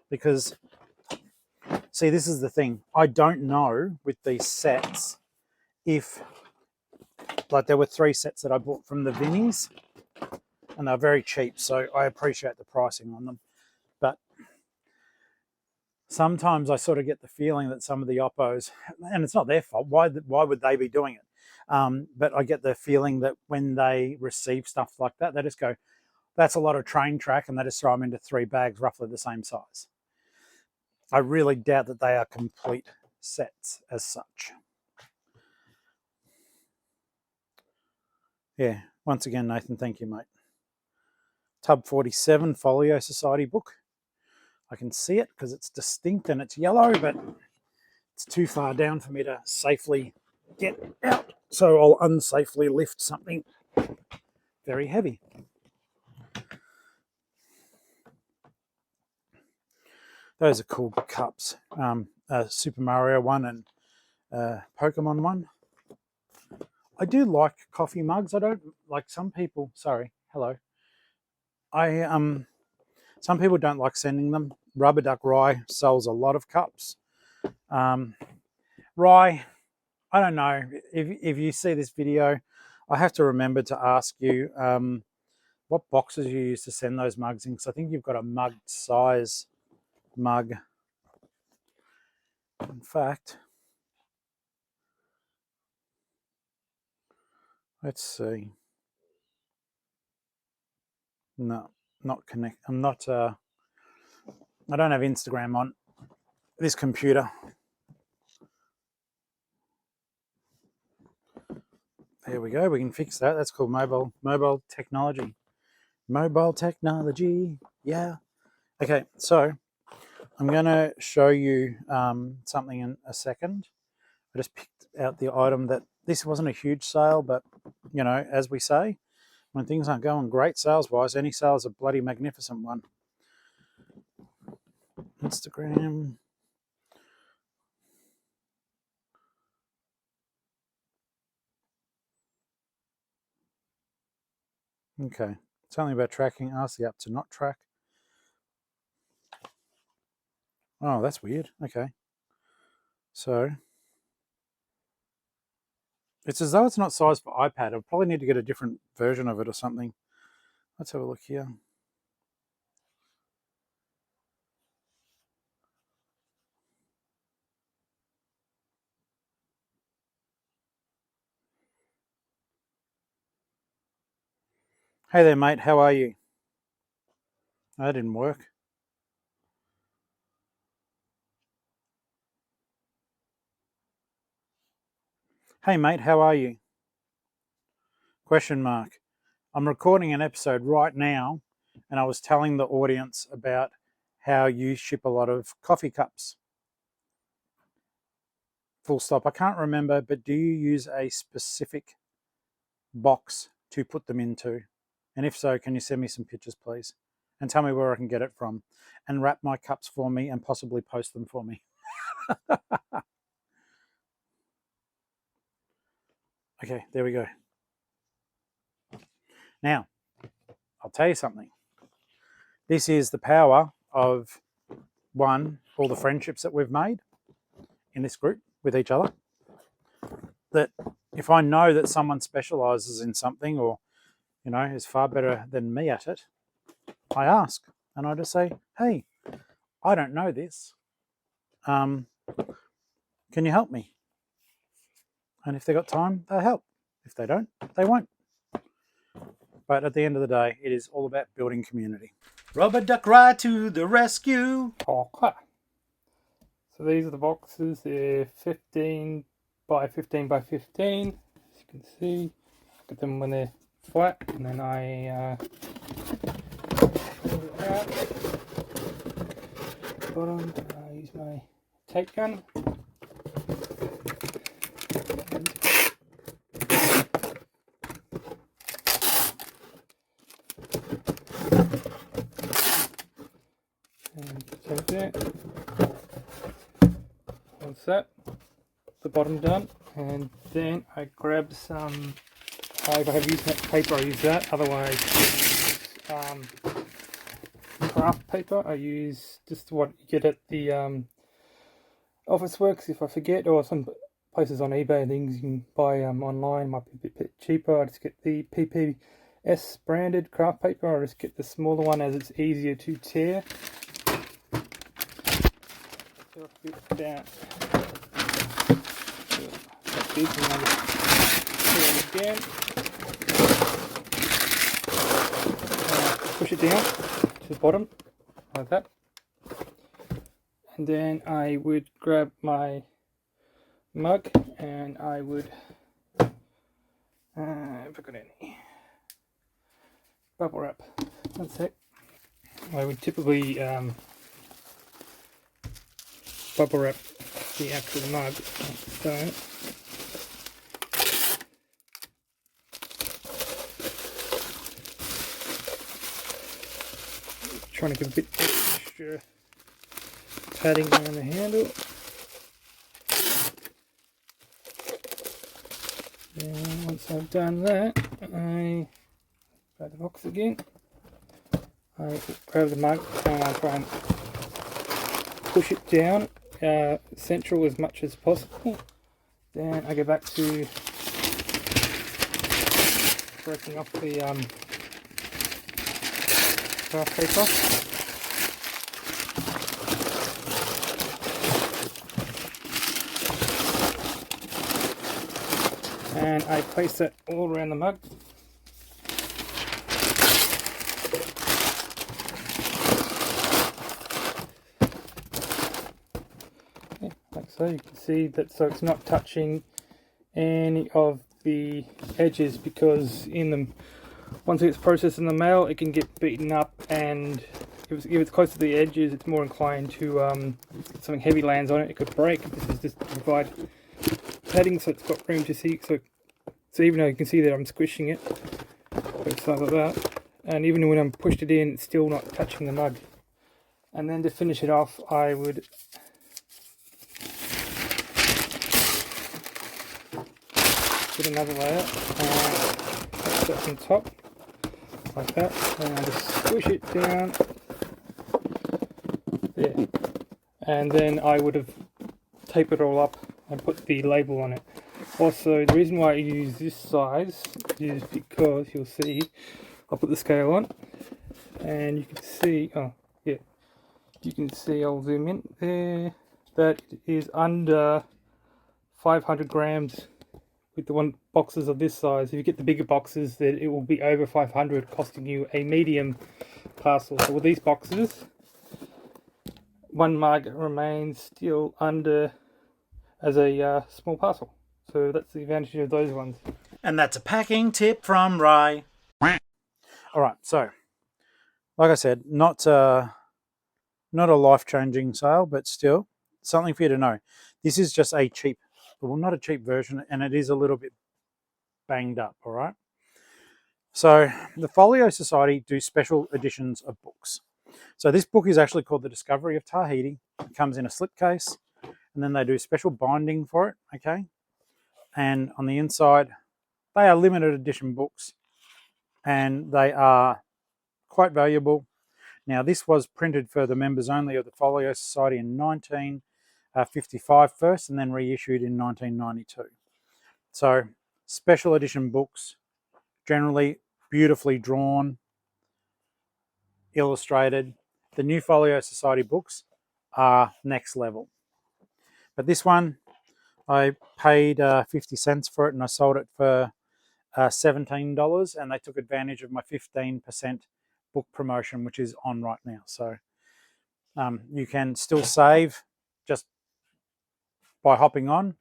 Because, see, this is the thing. I don't know with these sets if, like there were 3 sets that I bought from the Vinnies and they're very cheap, so I appreciate the pricing on them. But sometimes I sort of get the feeling that some of the oppos, and it's not their fault, why would they be doing it? But I get the feeling that when they receive stuff like that, they just go, that's a lot of train track, and they just throw them into 3 bags roughly the same size. I really doubt that they are complete sets as such. Yeah, once again, Nathan, thank you, mate. Tub 47 Folio Society book. I can see it because it's distinct and it's yellow, but it's too far down for me to safely get out. So I'll unsafely lift something very heavy. Those are cool cups. Super Mario one and Pokemon one. I do like coffee mugs. I don't like some people. Sorry, hello. Some people don't like sending them. Rubber Duck Rye sells a lot of cups. Rye, I don't know if you see this video. I have to remember to ask you what boxes you use to send those mugs in, because I think you've got a mugged size mug. In fact, let's see. No, not connect. I don't have Instagram on this computer. There we go. We can fix that. That's called mobile technology. Mobile technology. Yeah. Okay. So I'm going to show you something in a second. I just picked out the item that this wasn't a huge sale, but you know, as we say, when things aren't going great sales-wise, any sale is a bloody magnificent one. Instagram. Okay. It's only about tracking. Ask the app to not track. Oh, that's weird. Okay. So it's as though it's not sized for iPad. I'll probably need to get a different version of it or something. Let's have a look here. Hey there, mate. How are you? That didn't work. Hey, mate. How are you? Question mark. I'm recording an episode right now, and I was telling the audience about how you ship a lot of coffee cups. Full stop. I can't remember, but do you use a specific box to put them into? And if so, can you send me some pictures, please? And tell me where I can get it from. And wrap my cups for me and possibly post them for me. Okay, there we go. Now, I'll tell you something. This is the power of, one, all the friendships that we've made in this group with each other. That if I know that someone specializes in something or, you know, is far better than me at it, I ask. And I just say, hey, I don't know this. Can you help me? And if they got time, they'll help. If they don't, they won't. But at the end of the day, it is all about building community. Rubber Duck Rye to the rescue. Okay. So these are the boxes. They're 15 by 15 by 15. As you can see, get them when they're flat, and then I pull it out. Bottom. I use my tape gun. And take that. Once that, the bottom done, and then I grab some. If I have used that paper, I use that. Otherwise, craft paper. I use just what you get at the Office Works. If I forget, or some places on eBay, things you can buy online might be a bit cheaper. I just get the PPS branded craft paper. I just get the smaller one as it's easier to tear. Tear a bit down. Big, and I just tear it again. Push it down to the bottom like that, and then I would grab my mug and I would if I got any bubble wrap. That's it. I would typically bubble wrap the actual mug like so. Trying to give a bit extra padding around the handle. And once I've done that, I grab the box again. I grab the mug and I try and push it down central as much as possible. Then I go back to breaking off the graph paper. And I place that all around the mug. Like so, you can see that, so it's not touching any of the edges, because in them, once it gets processed in the mail, it can get beaten up, and if it's close to the edges, it's more inclined to something heavy lands on it, it could break. This is just to provide padding so it's got room to see. So even though you can see that I'm squishing it, it's like that, and even when I'm pushed it in, it's still not touching the mug. And then to finish it off, I would put another layer and place that on top like that, and I just squish it down there, and then I would have taped it all up and put the label on it. Also, the reason why I use this size is because you'll see, I'll put the scale on and you can see, oh yeah, you can see, I'll zoom in there, that it is under 500 grams with the one boxes of this size. If you get the bigger boxes, then it will be over 500, costing you a medium parcel. So with these boxes, one mug remains still under as a small parcel. So that's the advantage of those ones. And that's a packing tip from Ray. All right, so like I said, not a life-changing sale, but still something for you to know. This is just a cheap, well, not a cheap version, and it is a little bit banged up. All right. So the Folio Society do special editions of books. So this book is actually called The Discovery of Tahiti. It comes in a slipcase, and then they do special binding for it. Okay. And on the inside, they are limited edition books, and they are quite valuable. Now, this was printed for the members only of the Folio Society in 1955 first, and then reissued in 1992. So, special edition books, generally beautifully drawn, illustrated. The new Folio Society books are next level. But this one, I paid 50 cents for it, and I sold it for $17, and they took advantage of my 15% book promotion, which is on right now. So you can still save just by hopping on.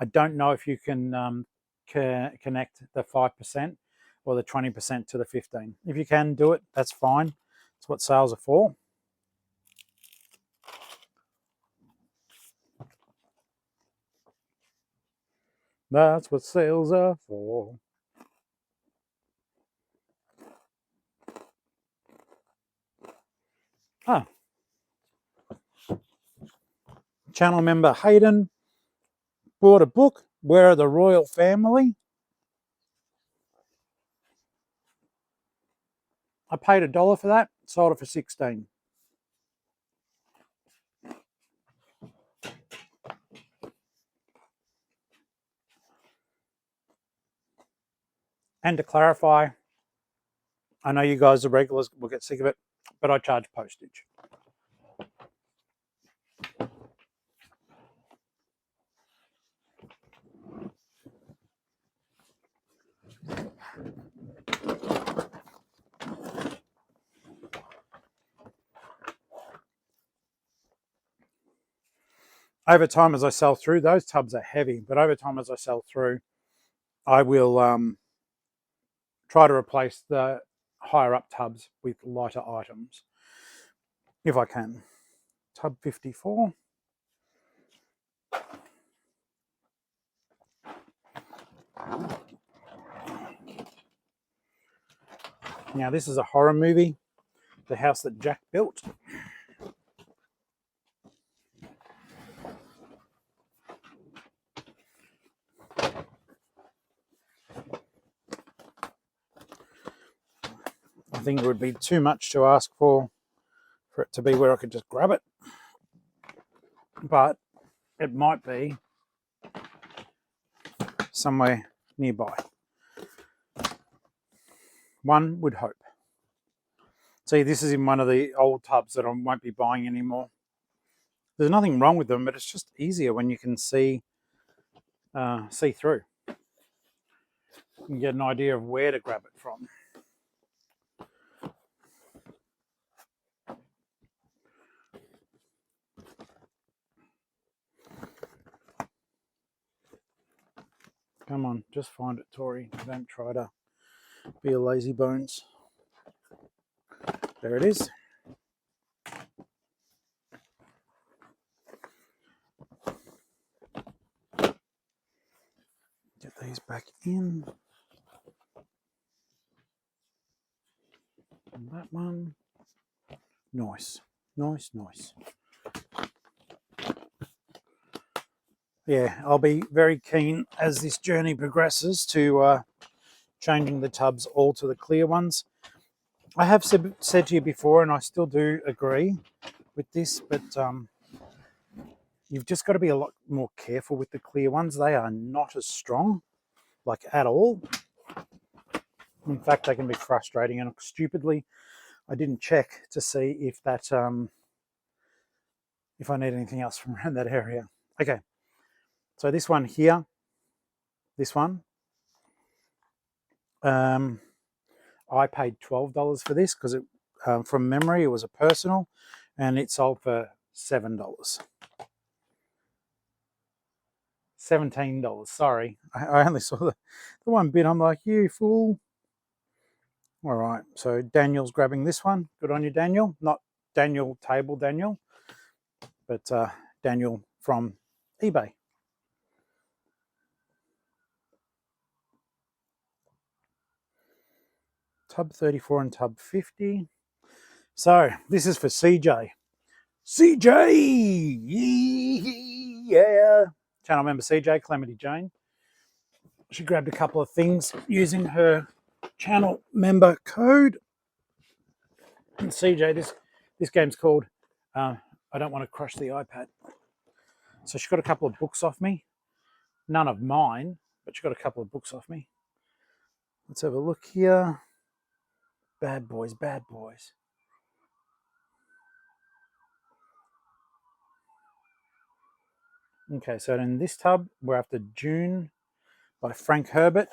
I don't know if you can connect the 5% or the 20% to the 15. If you can do it, that's fine. That's what sales are for. That's what sales are for. Ah. Channel member Hayden bought a book, Where Are the Royal Family? I paid $1 for that, sold it for 16. And to clarify, I know you guys are regulars, will get sick of it, but I charge postage. Over time, as I sell through, those tubs are heavy, but over time, as I sell through, I will try to replace the higher up tubs with lighter items, if I can. Tub 54. Now, this is a horror movie, The House That Jack Built. I think it would be too much to ask for it to be where I could just grab it. But it might be somewhere nearby. One would hope. See, this is in one of the old tubs that I won't be buying anymore. There's nothing wrong with them, but it's just easier when you can see through. You can get an idea of where to grab it from. Come on, just find it, Tori. Don't try to be a lazy bones. There it is. Get these back in. And that one. Nice. Nice, nice. Yeah, I'll be very keen as this journey progresses to changing the tubs all to the clear ones. I have said to you before, and I still do agree with this, but you've just got to be a lot more careful with the clear ones. They are not as strong, like at all. In fact, they can be frustrating, and stupidly, I didn't check to see if that if I need anything else from around that area. Okay, so this one here, this one, I paid $12 for this because it, from memory, it was a personal, and it sold for $7. $17. Sorry, I only saw the one bit. I'm like, you fool. All right, so Daniel's grabbing this one. Good on you, Daniel. Not Daniel Table Daniel, but Daniel from eBay. Tub 34 and tub 50. So this is for CJ. CJ! Yeah! Channel member CJ, Calamity Jane. She grabbed a couple of things using her channel member code. And CJ, this game's called I Don't Want to Crush the iPad. So she got a couple of books off me. None of mine, but she got a couple of books off me. Let's have a look here. Bad boys, bad boys. Okay, so in this tub, we're after June by Frank Herbert.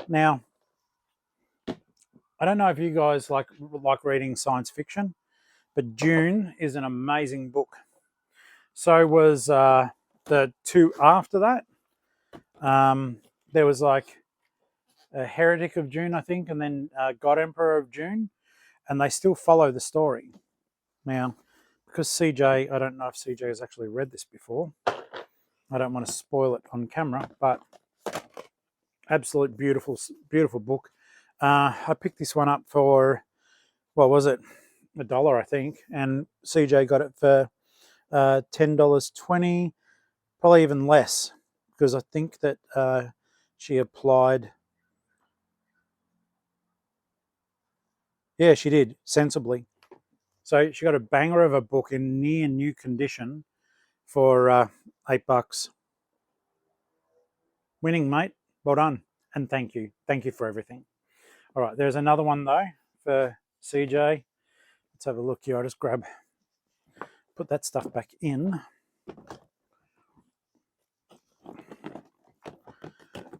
Now, I don't know if you guys like reading science fiction, but June is an amazing book. So was the two after that. There was like a Heretic of June, I think, and then God Emperor of June, and they still follow the story. Now, because CJ, I don't know if CJ has actually read this before. I don't want to spoil it on camera, but absolute beautiful, beautiful book. I picked this one up for, what was it? $1, I think, and CJ got it for $10.20, probably even less, because I think that she applied. Yeah, she did, sensibly. So she got a banger of a book in near new condition for $8. Winning, mate. Well done. And thank you. Thank you for everything. All right, there's another one, though, for CJ. Let's have a look here. I'll just put that stuff back in.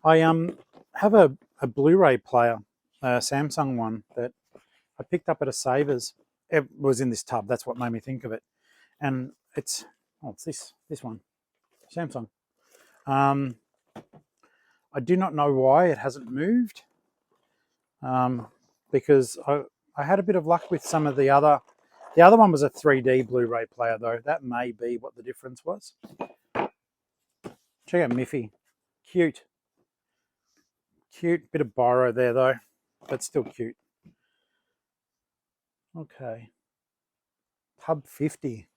I have a Blu-ray player, a Samsung one, that I picked up at a Savers. It was in this tub. That's what made me think of it. And it's this one, Samsung. I do not know why it hasn't moved, because I had a bit of luck with some of the other. The other one was a 3D Blu-ray player, though. That may be what the difference was. Check out Miffy. Cute. Cute. Bit of biro there, though, but still cute. Okay. Tub 50.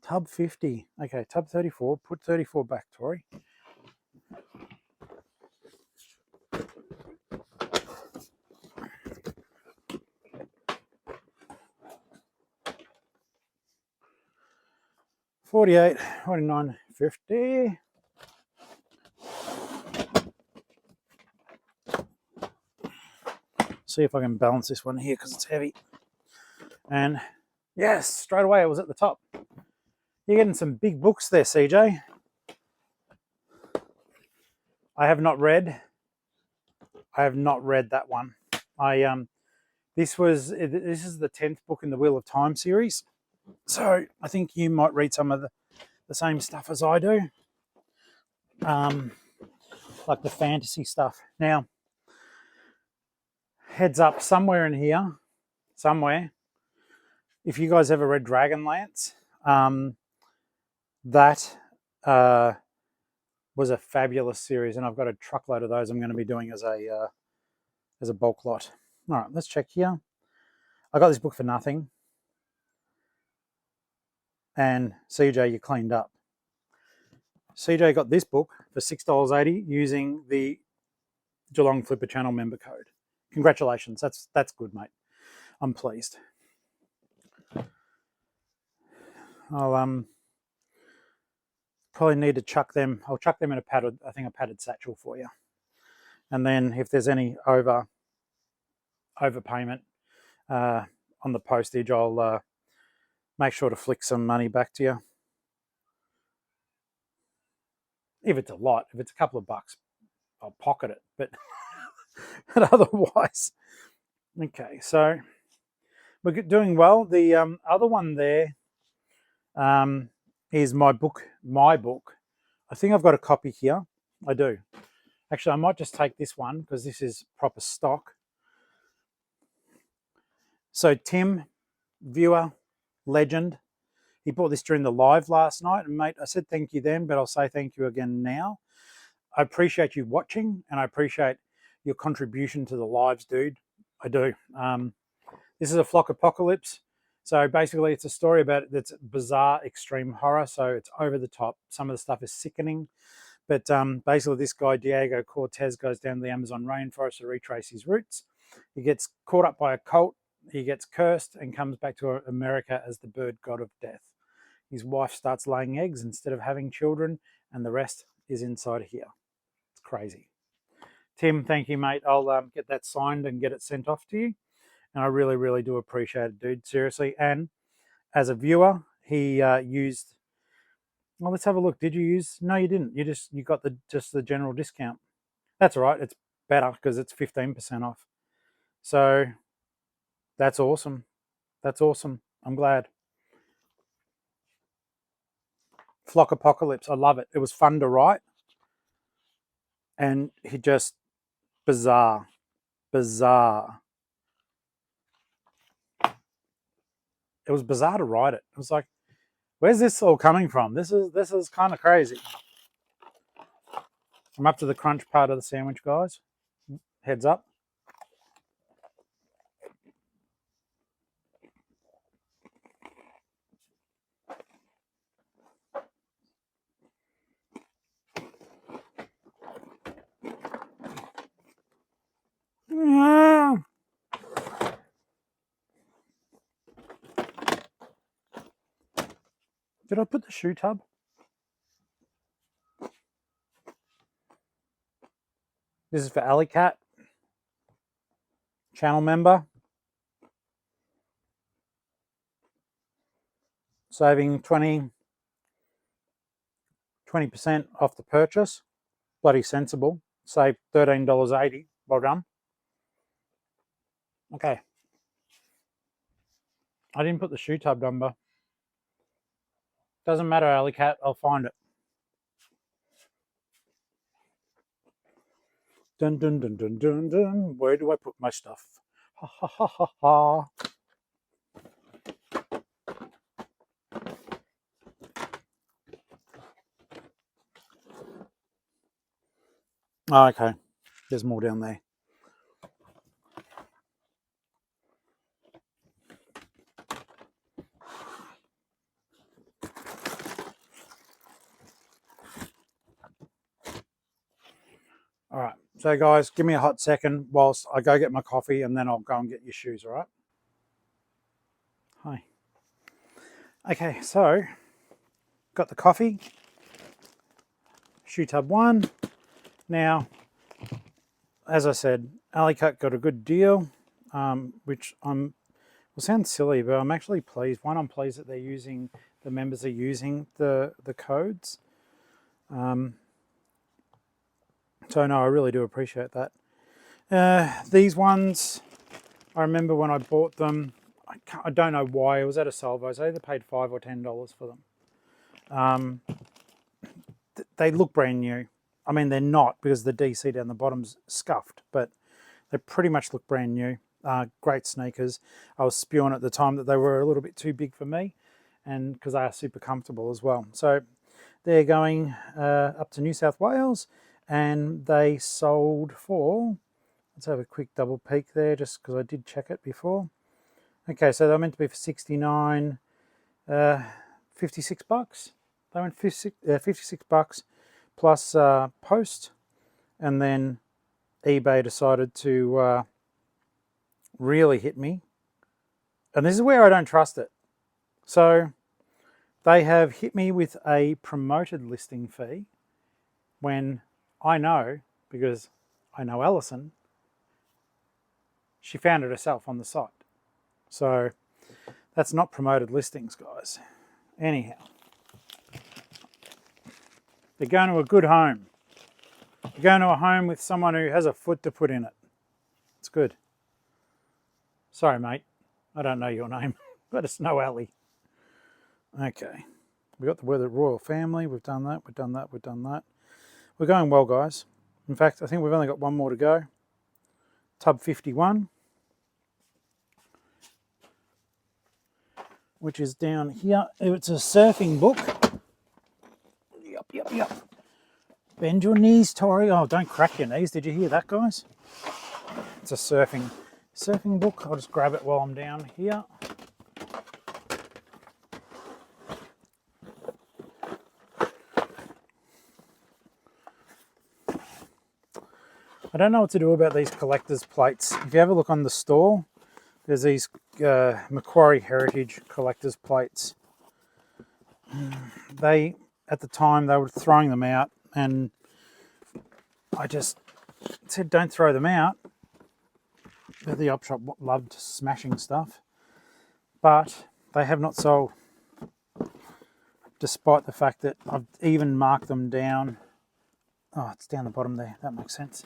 Tub 50. Okay, tub 34. Put 34 back, Tori. 48, 49, 50. See if I can balance this one here because it's heavy. And yes, straight away it was at the top. You're getting some big books there, CJ. I have not read that one. This is the 10th book in the Wheel of Time series. So I think you might read some of the same stuff as I do. Like the fantasy stuff. Now, heads up, somewhere in here, if you guys ever read Dragonlance, that was a fabulous series, and I've got a truckload of those I'm going to be doing as a bulk lot. All right, let's check here. I got this book for nothing, and CJ, you cleaned up. CJ got this book for $6.80 using the Geelong-Flipper channel member code. Congratulations, that's good, mate. I'm pleased. I'll probably need to chuck them. I'll chuck them in a padded satchel for you. And then if there's any overpayment on the postage, I'll make sure to flick some money back to you. If it's a lot, if it's a couple of bucks, I'll pocket it. But otherwise, okay. So we're doing well. The other one there is my book. I think I've got a copy here. I do. Actually, I might just take this one because this is proper stock. So Tim, viewer, legend, he bought this during the live last night. And mate, I said thank you then, but I'll say thank you again now. I appreciate you watching, and I appreciate your contribution to the lives, dude. I do. This is a Flock Apocalypse. So basically it's a story about that's bizarre extreme horror. So it's over the top. Some of the stuff is sickening. But basically this guy, Diego Cortez, goes down to the Amazon rainforest to retrace his roots. He gets caught up by a cult. He gets cursed and comes back to America as the bird god of death. His wife starts laying eggs instead of having children, and the rest is inside here. It's crazy. Tim, thank you, mate. I'll get that signed and get it sent off to you. And I really, really do appreciate it, dude. Seriously. And as a viewer, he used... Well, let's have a look. Did you use... No, you didn't. You got just the general discount. That's all right. It's better because it's 15% off. So that's awesome. That's awesome. I'm glad. Flock Apocalypse. I love it. It was fun to write. And he just... Bizarre. It was bizarre to write it. It was like, where's this all coming from? This is kind of crazy. I'm up to the crunch part of the sandwich, guys. Heads up. Did I put the shoe tub? This is for Alley Cat, channel member. Saving 20% off the purchase. Bloody sensible. Save $13.80. Well done. Okay. I didn't put the shoe tub number. Doesn't matter, Alley Cat. I'll find it. Dun dun dun dun dun dun. Where do I put my stuff? Ha ha ha ha ha. Oh, okay. There's more down there. All right, so guys, give me a hot second whilst I go get my coffee, and then I'll go and get your shoes, all right? Hi. Okay, so got the coffee, shoe tub 1. Now, as I said, Alicut got a good deal, which will sound silly, but I'm actually pleased. One, I'm pleased that the members are using the codes. So no, I really do appreciate that. These ones, I remember when I bought them, I don't know why, it was at a Salvos. I either paid $5 or $10 for them. They look brand new. I mean, they're not, because the DC down the bottom's scuffed, but they pretty much look brand new. Great sneakers. I was spewing at the time that they were a little bit too big for me, and because they are super comfortable as well. So they're going up to New South Wales, and they sold for, let's have a quick double peek there, just because I did check it before. Okay, so they're meant to be for $69, 56 bucks. They went 56 bucks plus post, and then eBay decided to really hit me. And this is where I don't trust it. So they have hit me with a promoted listing fee when I know, because I know Alison, she found it herself on the site. So that's not promoted listings, guys. Anyhow, they're going to a good home. They're going to a home with someone who has a foot to put in it. It's good. Sorry, mate. I don't know your name, but it's no alley. Okay. We've got the royal family. We've done that. We've done that. We've done that. We're going well, guys. In fact, I think we've only got one more to go. Tub 51. Which is down here. It's a surfing book. Yep. Bend your knees, Tori. Oh, don't crack your knees. Did you hear that, guys? It's a surfing book. I'll just grab it while I'm down here. I don't know what to do about these collector's plates. If you have a look on the store, there's these Macquarie Heritage collector's plates. They, at the time, they were throwing them out, and I just said, don't throw them out. The op shop loved smashing stuff, but they have not sold, despite the fact that I've even marked them down. Oh, it's down the bottom there. That makes sense.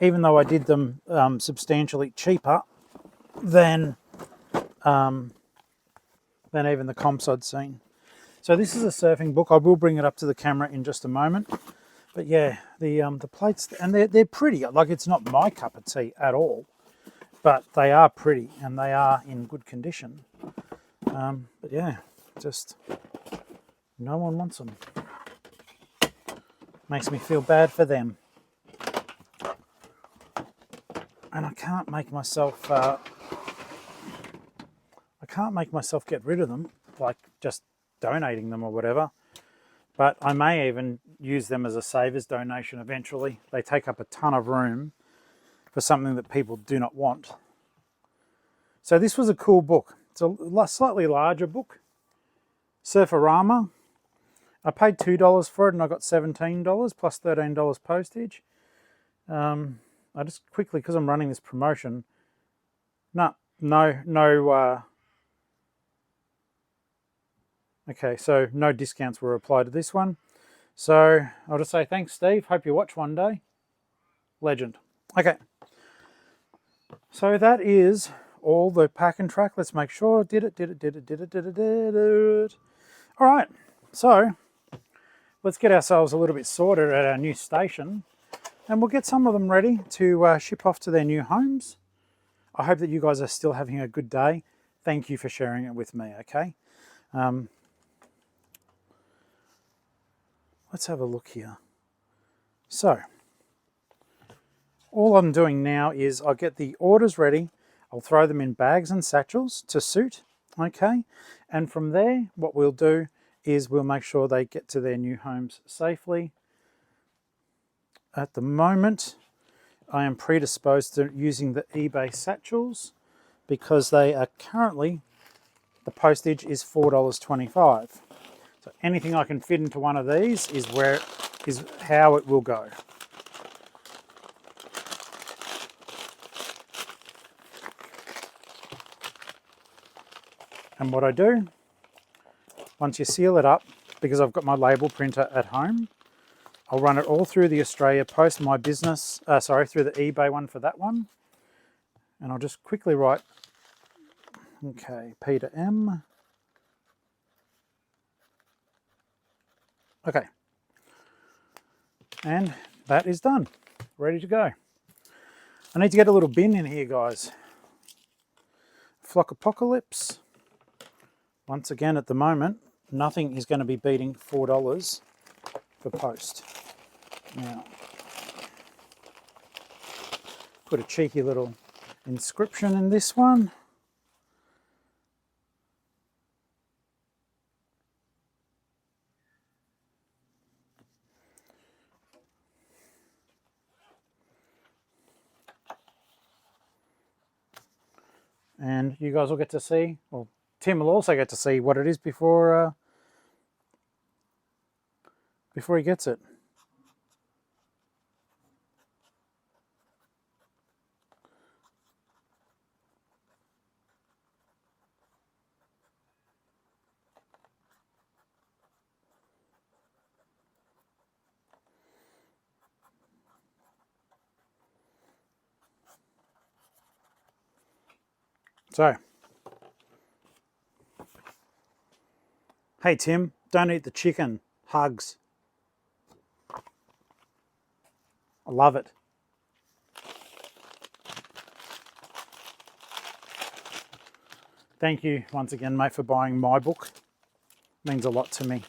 Even though I did them substantially cheaper than even the comps I'd seen. So this is a surfing book. I will bring it up to the camera in just a moment. But yeah, the plates, and they're pretty. Like, it's not my cup of tea at all, but they are pretty and they are in good condition. But yeah, just no one wants them. Makes me feel bad for them. And I can't make myself get rid of them, like just donating them or whatever. But I may even use them as a savers donation eventually. They take up a ton of room for something that people do not want. So this was a cool book. It's a slightly larger book. Surfarama. I paid $2 for it and I got $17 plus $13 postage. I just quickly, because I'm running this promotion, okay, so no discounts were applied to this one. So I'll just say thanks, Steve. Hope you watch one day. Legend. Okay. So that is all the pack and track. Let's make sure. Did it. All right. So let's get ourselves a little bit sorted at our new station, and we'll get some of them ready to ship off to their new homes. I hope that you guys are still having a good day. Thank you for sharing it with me, okay? Let's have a look here. So, all I'm doing now is I'll get the orders ready. I'll throw them in bags and satchels to suit, okay? And from there, what we'll do is we'll make sure they get to their new homes safely. At the moment, I am predisposed to using the eBay satchels because they are currently, the postage is $4.25. So anything I can fit into one of these is how it will go. And what I do, once you seal it up, because I've got my label printer at home, I'll run it all through the Australia Post, my business, through the eBay one for that one. And I'll just quickly write, okay, Peter M. Okay. And that is done, ready to go. I need to get a little bin in here, guys. Flock Apocalypse. Once again, at the moment, nothing is going to be beating $4 for post. Now, put a cheeky little inscription in this one. And you guys will get to see, well, Tim will also get to see what it is before he gets it. So, hey Tim, don't eat the chicken. Hugs. I love it. Thank you once again, mate, for buying my book. It means a lot to me.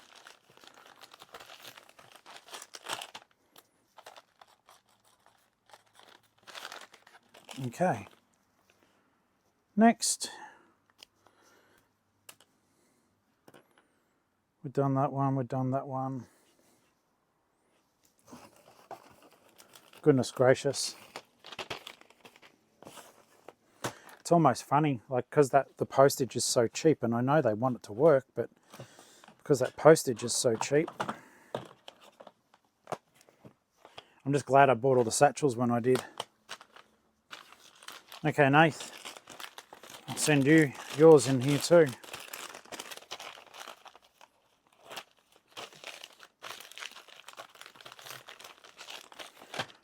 Okay. Next. We've done that one. Goodness gracious. It's almost funny, like, because the postage is so cheap, and I know they want it to work, but because that postage is so cheap, I'm just glad I bought all the satchels when I did. Okay, Nath, I'll send you yours in here too.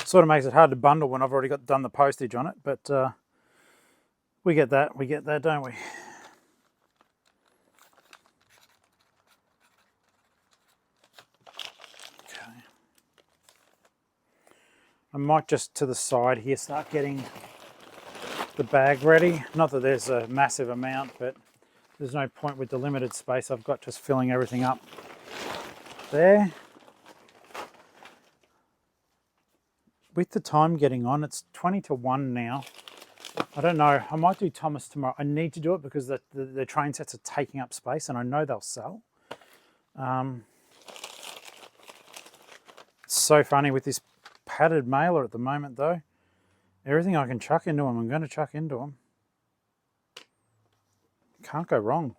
Sort of makes it hard to bundle when I've already done the postage on it, but we get that, don't we? Okay. I might just to the side here start getting the bag ready. Not that there's a massive amount, but there's no point with the limited space I've got just filling everything up there. With the time getting on, it's 20 to 1 now. I don't know, I might do Thomas tomorrow. I need to do it because the train sets are taking up space and I know they'll sell. It's so funny with this padded mailer at the moment though. Everything I can chuck into them, I'm going to chuck into them. Can't go wrong.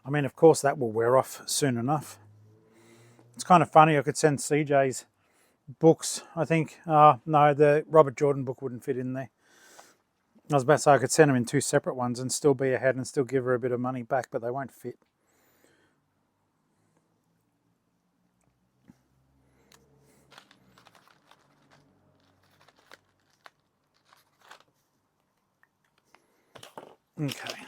I mean, of course, that will wear off soon enough. It's kind of funny, I could send CJ's books, I think. No, the Robert Jordan book wouldn't fit in there. I was about to say I could send them in 2 separate ones and still be ahead and still give her a bit of money back, but they won't fit. Okay.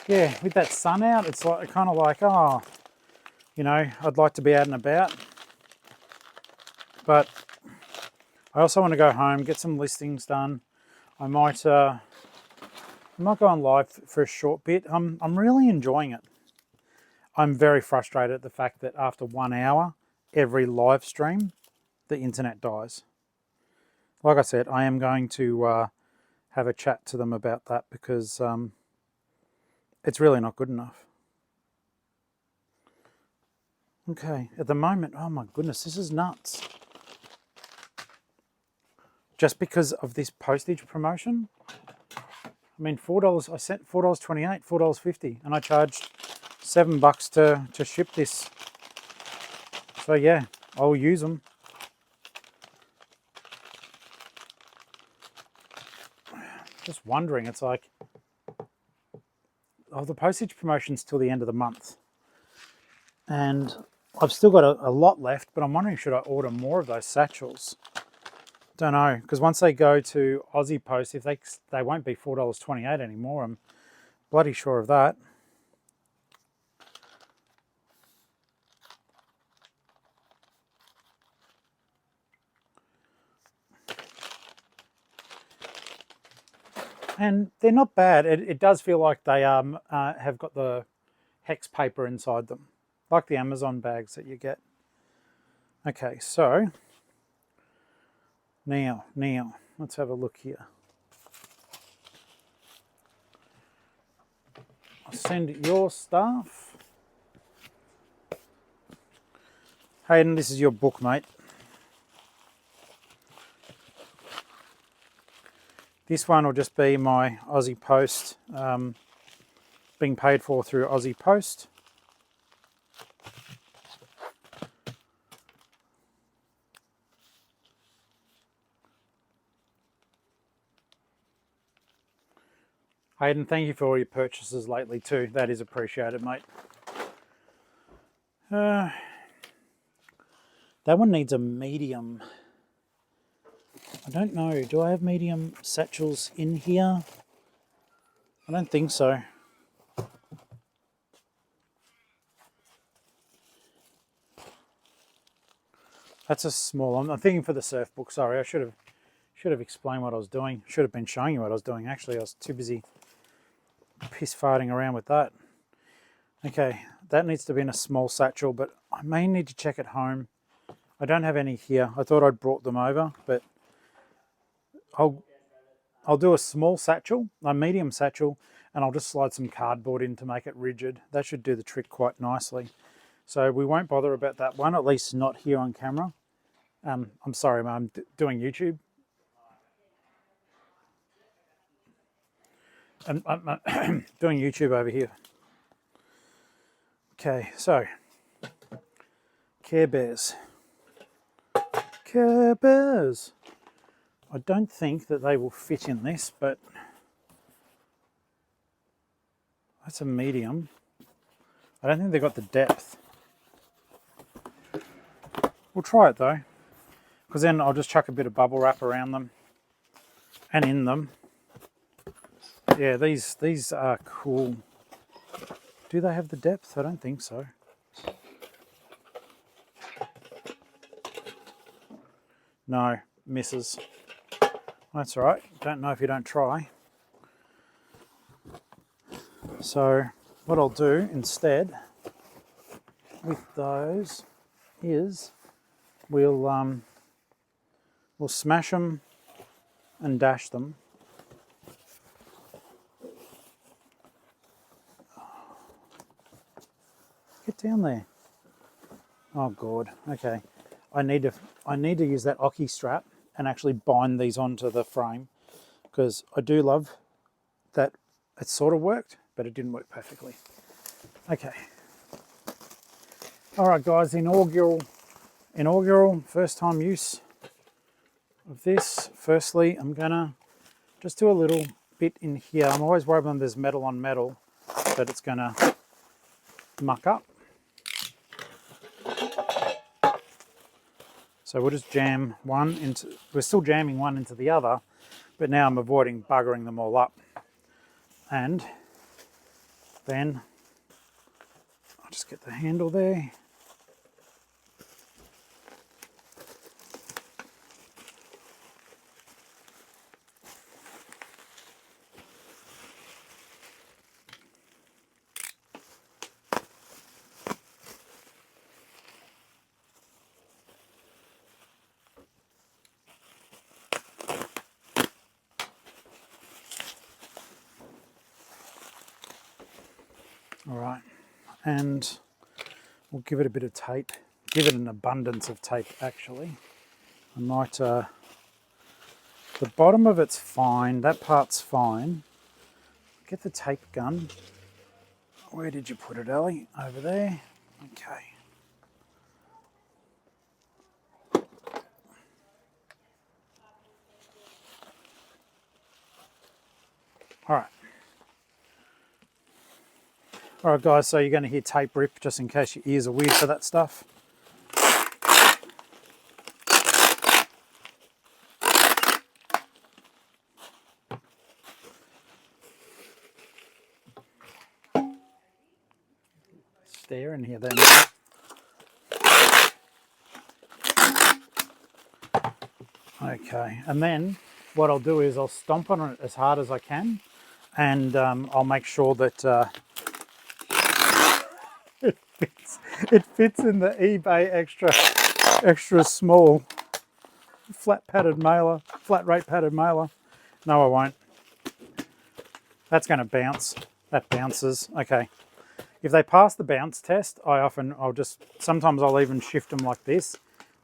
Yeah, with that sun out, it's like kind of like, oh, you know, I'd like to be out and about, but I also want to go home, get some listings done. I might go on live for a short bit. I'm really enjoying it. I'm very frustrated at the fact that after 1 hour, every live stream, the internet dies. Like I said, I am going to have a chat to them about that because it's really not good enough. Okay, at the moment, oh my goodness, this is nuts. just because of this postage promotion. I mean, $4, I sent $4.28, $4.50, and I charged $7 to ship this. So yeah, I'll use them. Just wondering, it's like, oh, the postage promotion's till the end of the month. And I've still got a lot left, but I'm wondering, should I order more of those satchels? Don't know, because once they go to Aussie Post, if they won't be $4.28 anymore. I'm bloody sure of that. And they're not bad. It does feel like they have got the hex paper inside them, like the Amazon bags that you get. Okay, so now let's have a look here. I'll send your stuff. Hayden, this is your book, mate. This one will just be my Aussie Post, being paid for through Aussie Post. Hayden, thank you for all your purchases lately too. That is appreciated, mate. That one needs a medium. I don't know. Do I have medium satchels in here? I don't think so. That's a small. I'm thinking for the surf book. Sorry, I should have explained what I was doing. Should have been showing you what I was doing. Actually, I was too busy piss farting around with that. Okay, that needs to be in a small satchel, but I may need to check at home. I don't have any here. I thought I'd brought them over, but I'll do a small satchel, a medium satchel, and I'll just slide some cardboard in to make it rigid. That should do the trick quite nicely. So we won't bother about that one, at least not here on camera. I'm sorry, I'm doing YouTube. I'm doing YouTube over here. Okay, so Care Bears. Care Bears. I don't think that they will fit in this, but that's a medium. I don't think they've got the depth. We'll try it though, because then I'll just chuck a bit of bubble wrap around them and in them. Yeah, these are cool. Do they have the depth? I don't think so. No, misses. That's all right. Don't know if you don't try. So what I'll do instead with those is we'll smash them and dash them. Get down there. Oh God. Okay. I need to use that Oki strap and actually bind these onto the frame, because I do love that it sort of worked, but it didn't work perfectly. Okay. All right, guys. Inaugural first time use of this. Firstly, I'm gonna just do a little bit in here. I'm always worried when there's metal on metal that it's gonna muck up. So we'll just jam one into, we're still jamming one into the other, but now I'm avoiding buggering them all up. And then I'll just get the handle there. All right, and we'll give it a bit of tape, give it an abundance of tape actually. I might The bottom of it's fine. That part's fine. Get the tape gun. Where did you put it, Ellie? Over there. Okay. All right. All right, guys, so you're going to hear tape rip just in case your ears are weird for that stuff. There in here then. Okay, and then what I'll do is I'll stomp on it as hard as I can, and I'll make sure that it fits in the eBay extra small flat rate padded mailer. No, I won't. That's going to bounce. That bounces. Okay. If they pass the bounce test, sometimes I'll even shift them like this.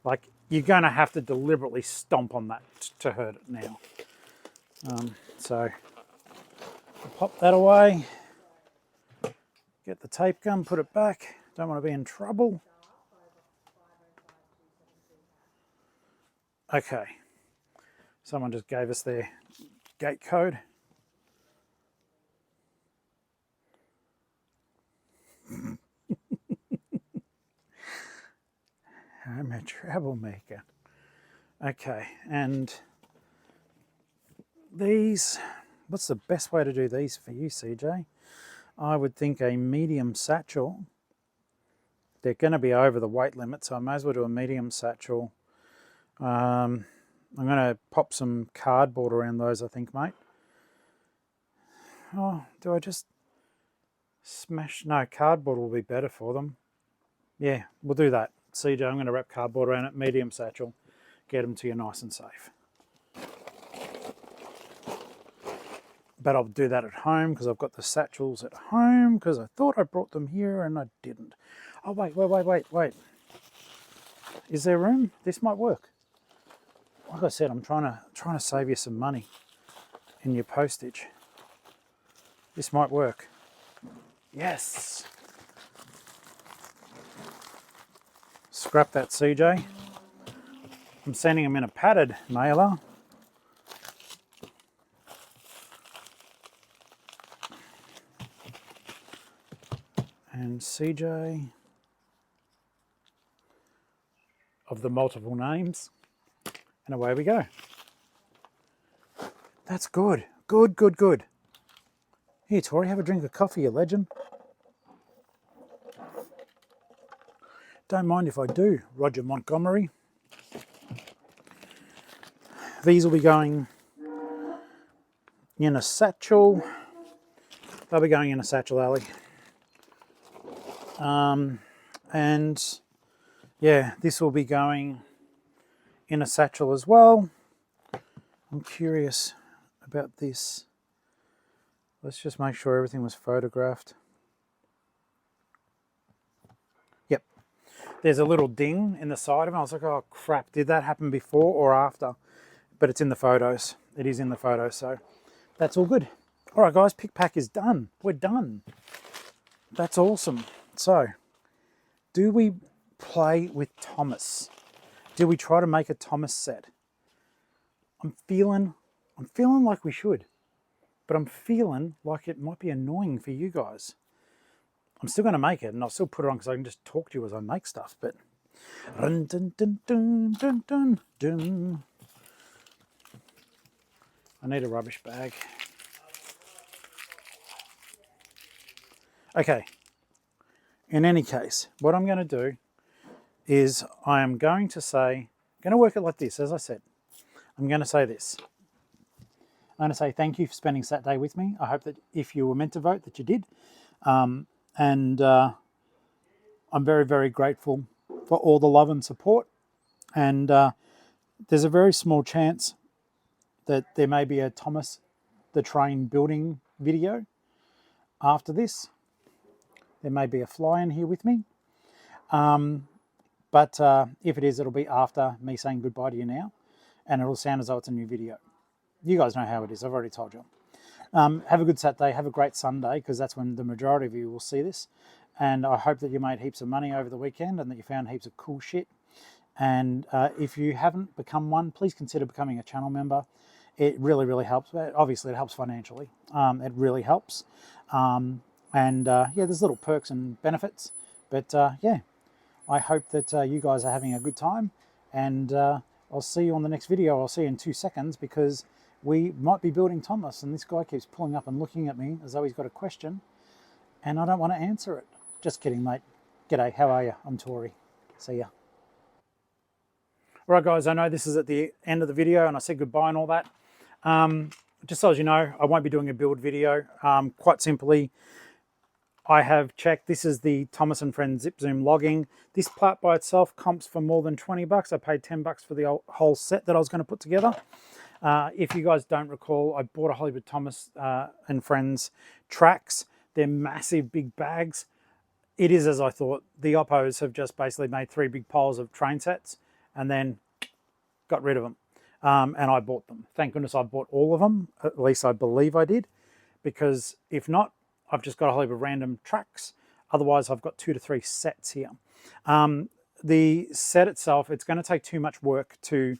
Like, you're going to have to deliberately stomp on that to hurt it now. So, I'll pop that away. Get the tape gun, put it back. Don't want to be in trouble. Okay. Someone just gave us their gate code. I'm a troublemaker. Okay, and these, what's the best way to do these for you, CJ? I would think a medium satchel. They're going to be over the weight limit, so I may as well do a medium satchel. I'm going to pop some cardboard around those, I think, mate. Oh, do I just smash? No, cardboard will be better for them. Yeah, we'll do that. CJ, I'm going to wrap cardboard around it, medium satchel, get them to you nice and safe. But I'll do that at home because I've got the satchels at home because I thought I brought them here and I didn't. Oh, wait. Is there room? This might work. Like I said, I'm trying to save you some money in your postage. This might work. Yes. Scrap that, CJ. I'm sending them in a padded mailer. And CJ of the multiple names. And away we go. That's good. Good. Here, Tori, have a drink of coffee, you legend. Don't mind if I do, Roger Montgomery. These will be going in a satchel. They'll be going in a satchel, Ali. And yeah, this will be going in a satchel as well. I'm curious about this. Let's just make sure everything was photographed. Yep. There's a little ding in the side of it. I was like, oh crap, did that happen before or after? But it's in the photos. It is in the photos, so that's all good. All right, guys, pick pack is done. We're done. That's awesome. So, do we play with Thomas? Do we try to make a Thomas set? I'm feeling like we should, but I'm feeling like it might be annoying for you guys. I'm still going to make it, and I'll still put it on because I can just talk to you as I make stuff. But dun, dun, dun, dun, dun, dun, dun. I need a rubbish bag. Okay. In any case, what I'm going to do is I am going to work it like this, as I said. I'm going to say this. I'm going to say thank you for spending Saturday with me. I hope that if you were meant to vote, that you did. And I'm very, very grateful for all the love and support. And there's a very small chance that there may be a Thomas the Train building video after this. There may be a fly in here with me. But if it is, it'll be after me saying goodbye to you now. And it'll sound as though it's a new video. you guys know how it is. I've already told you. Have a good Saturday. Have a great Sunday, because that's when the majority of you will see this. And I hope that you made heaps of money over the weekend and that you found heaps of cool shit. And if you haven't become one, please consider becoming a channel member. It really, really helps. Obviously, it helps financially. It really helps. Yeah, there's little perks and benefits. But yeah, I hope that you guys are having a good time. And I'll see you on the next video. I'll see you in 2 seconds, because we might be building Thomas. And this guy keeps pulling up and looking at me as though he's got a question. And I don't want to answer it. Just kidding, mate. G'day, how are you? I'm Tori. See ya. All right, guys, I know this is at the end of the video and I said goodbye and all that. Just so as you know, I won't be doing a build video. Quite simply, I have checked. This is the Thomas & Friends Zip Zoom logging. This part by itself comps for more than 20 bucks. I paid 10 bucks for the whole set that I was going to put together. If you guys don't recall, I bought a Hollywood Thomas & Friends tracks. They're massive, big bags. It is as I thought. The Oppos have just basically made 3 big piles of train sets and then got rid of them. And I bought them. Thank goodness I bought all of them. At least I believe I did. Because if not, I've just got a whole heap of random tracks. Otherwise, I've got 2 to 3 sets here. The set itself, it's going to take too much work to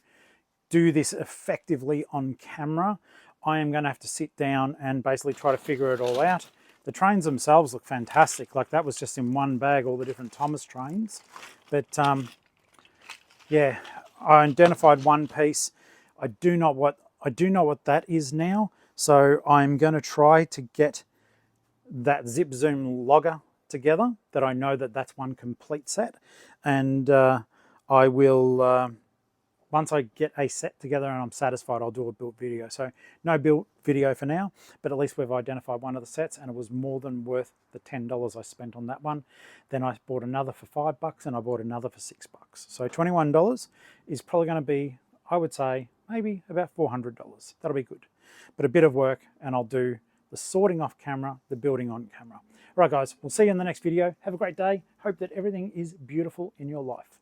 do this effectively on camera. I am going to have to sit down and basically try to figure it all out. The trains themselves look fantastic. Like, that was just in one bag, all the different Thomas trains. But yeah, I identified one piece. I do know what that is now. So I'm going to try to get that Zip Zoom logger together, that I know that that's one complete set. And I will, once I get a set together and I'm satisfied, I'll do a build video. So no build video for now, but at least we've identified one of the sets, and it was more than worth the $10 I spent on that one. Then I bought another for $5 and I bought another for $6. So $21 is probably going to be, I would say, maybe about $400. That'll be good. But a bit of work, and I'll do the sorting off camera, the building on camera. All right, guys, we'll see you in the next video. Have a great day. Hope that everything is beautiful in your life.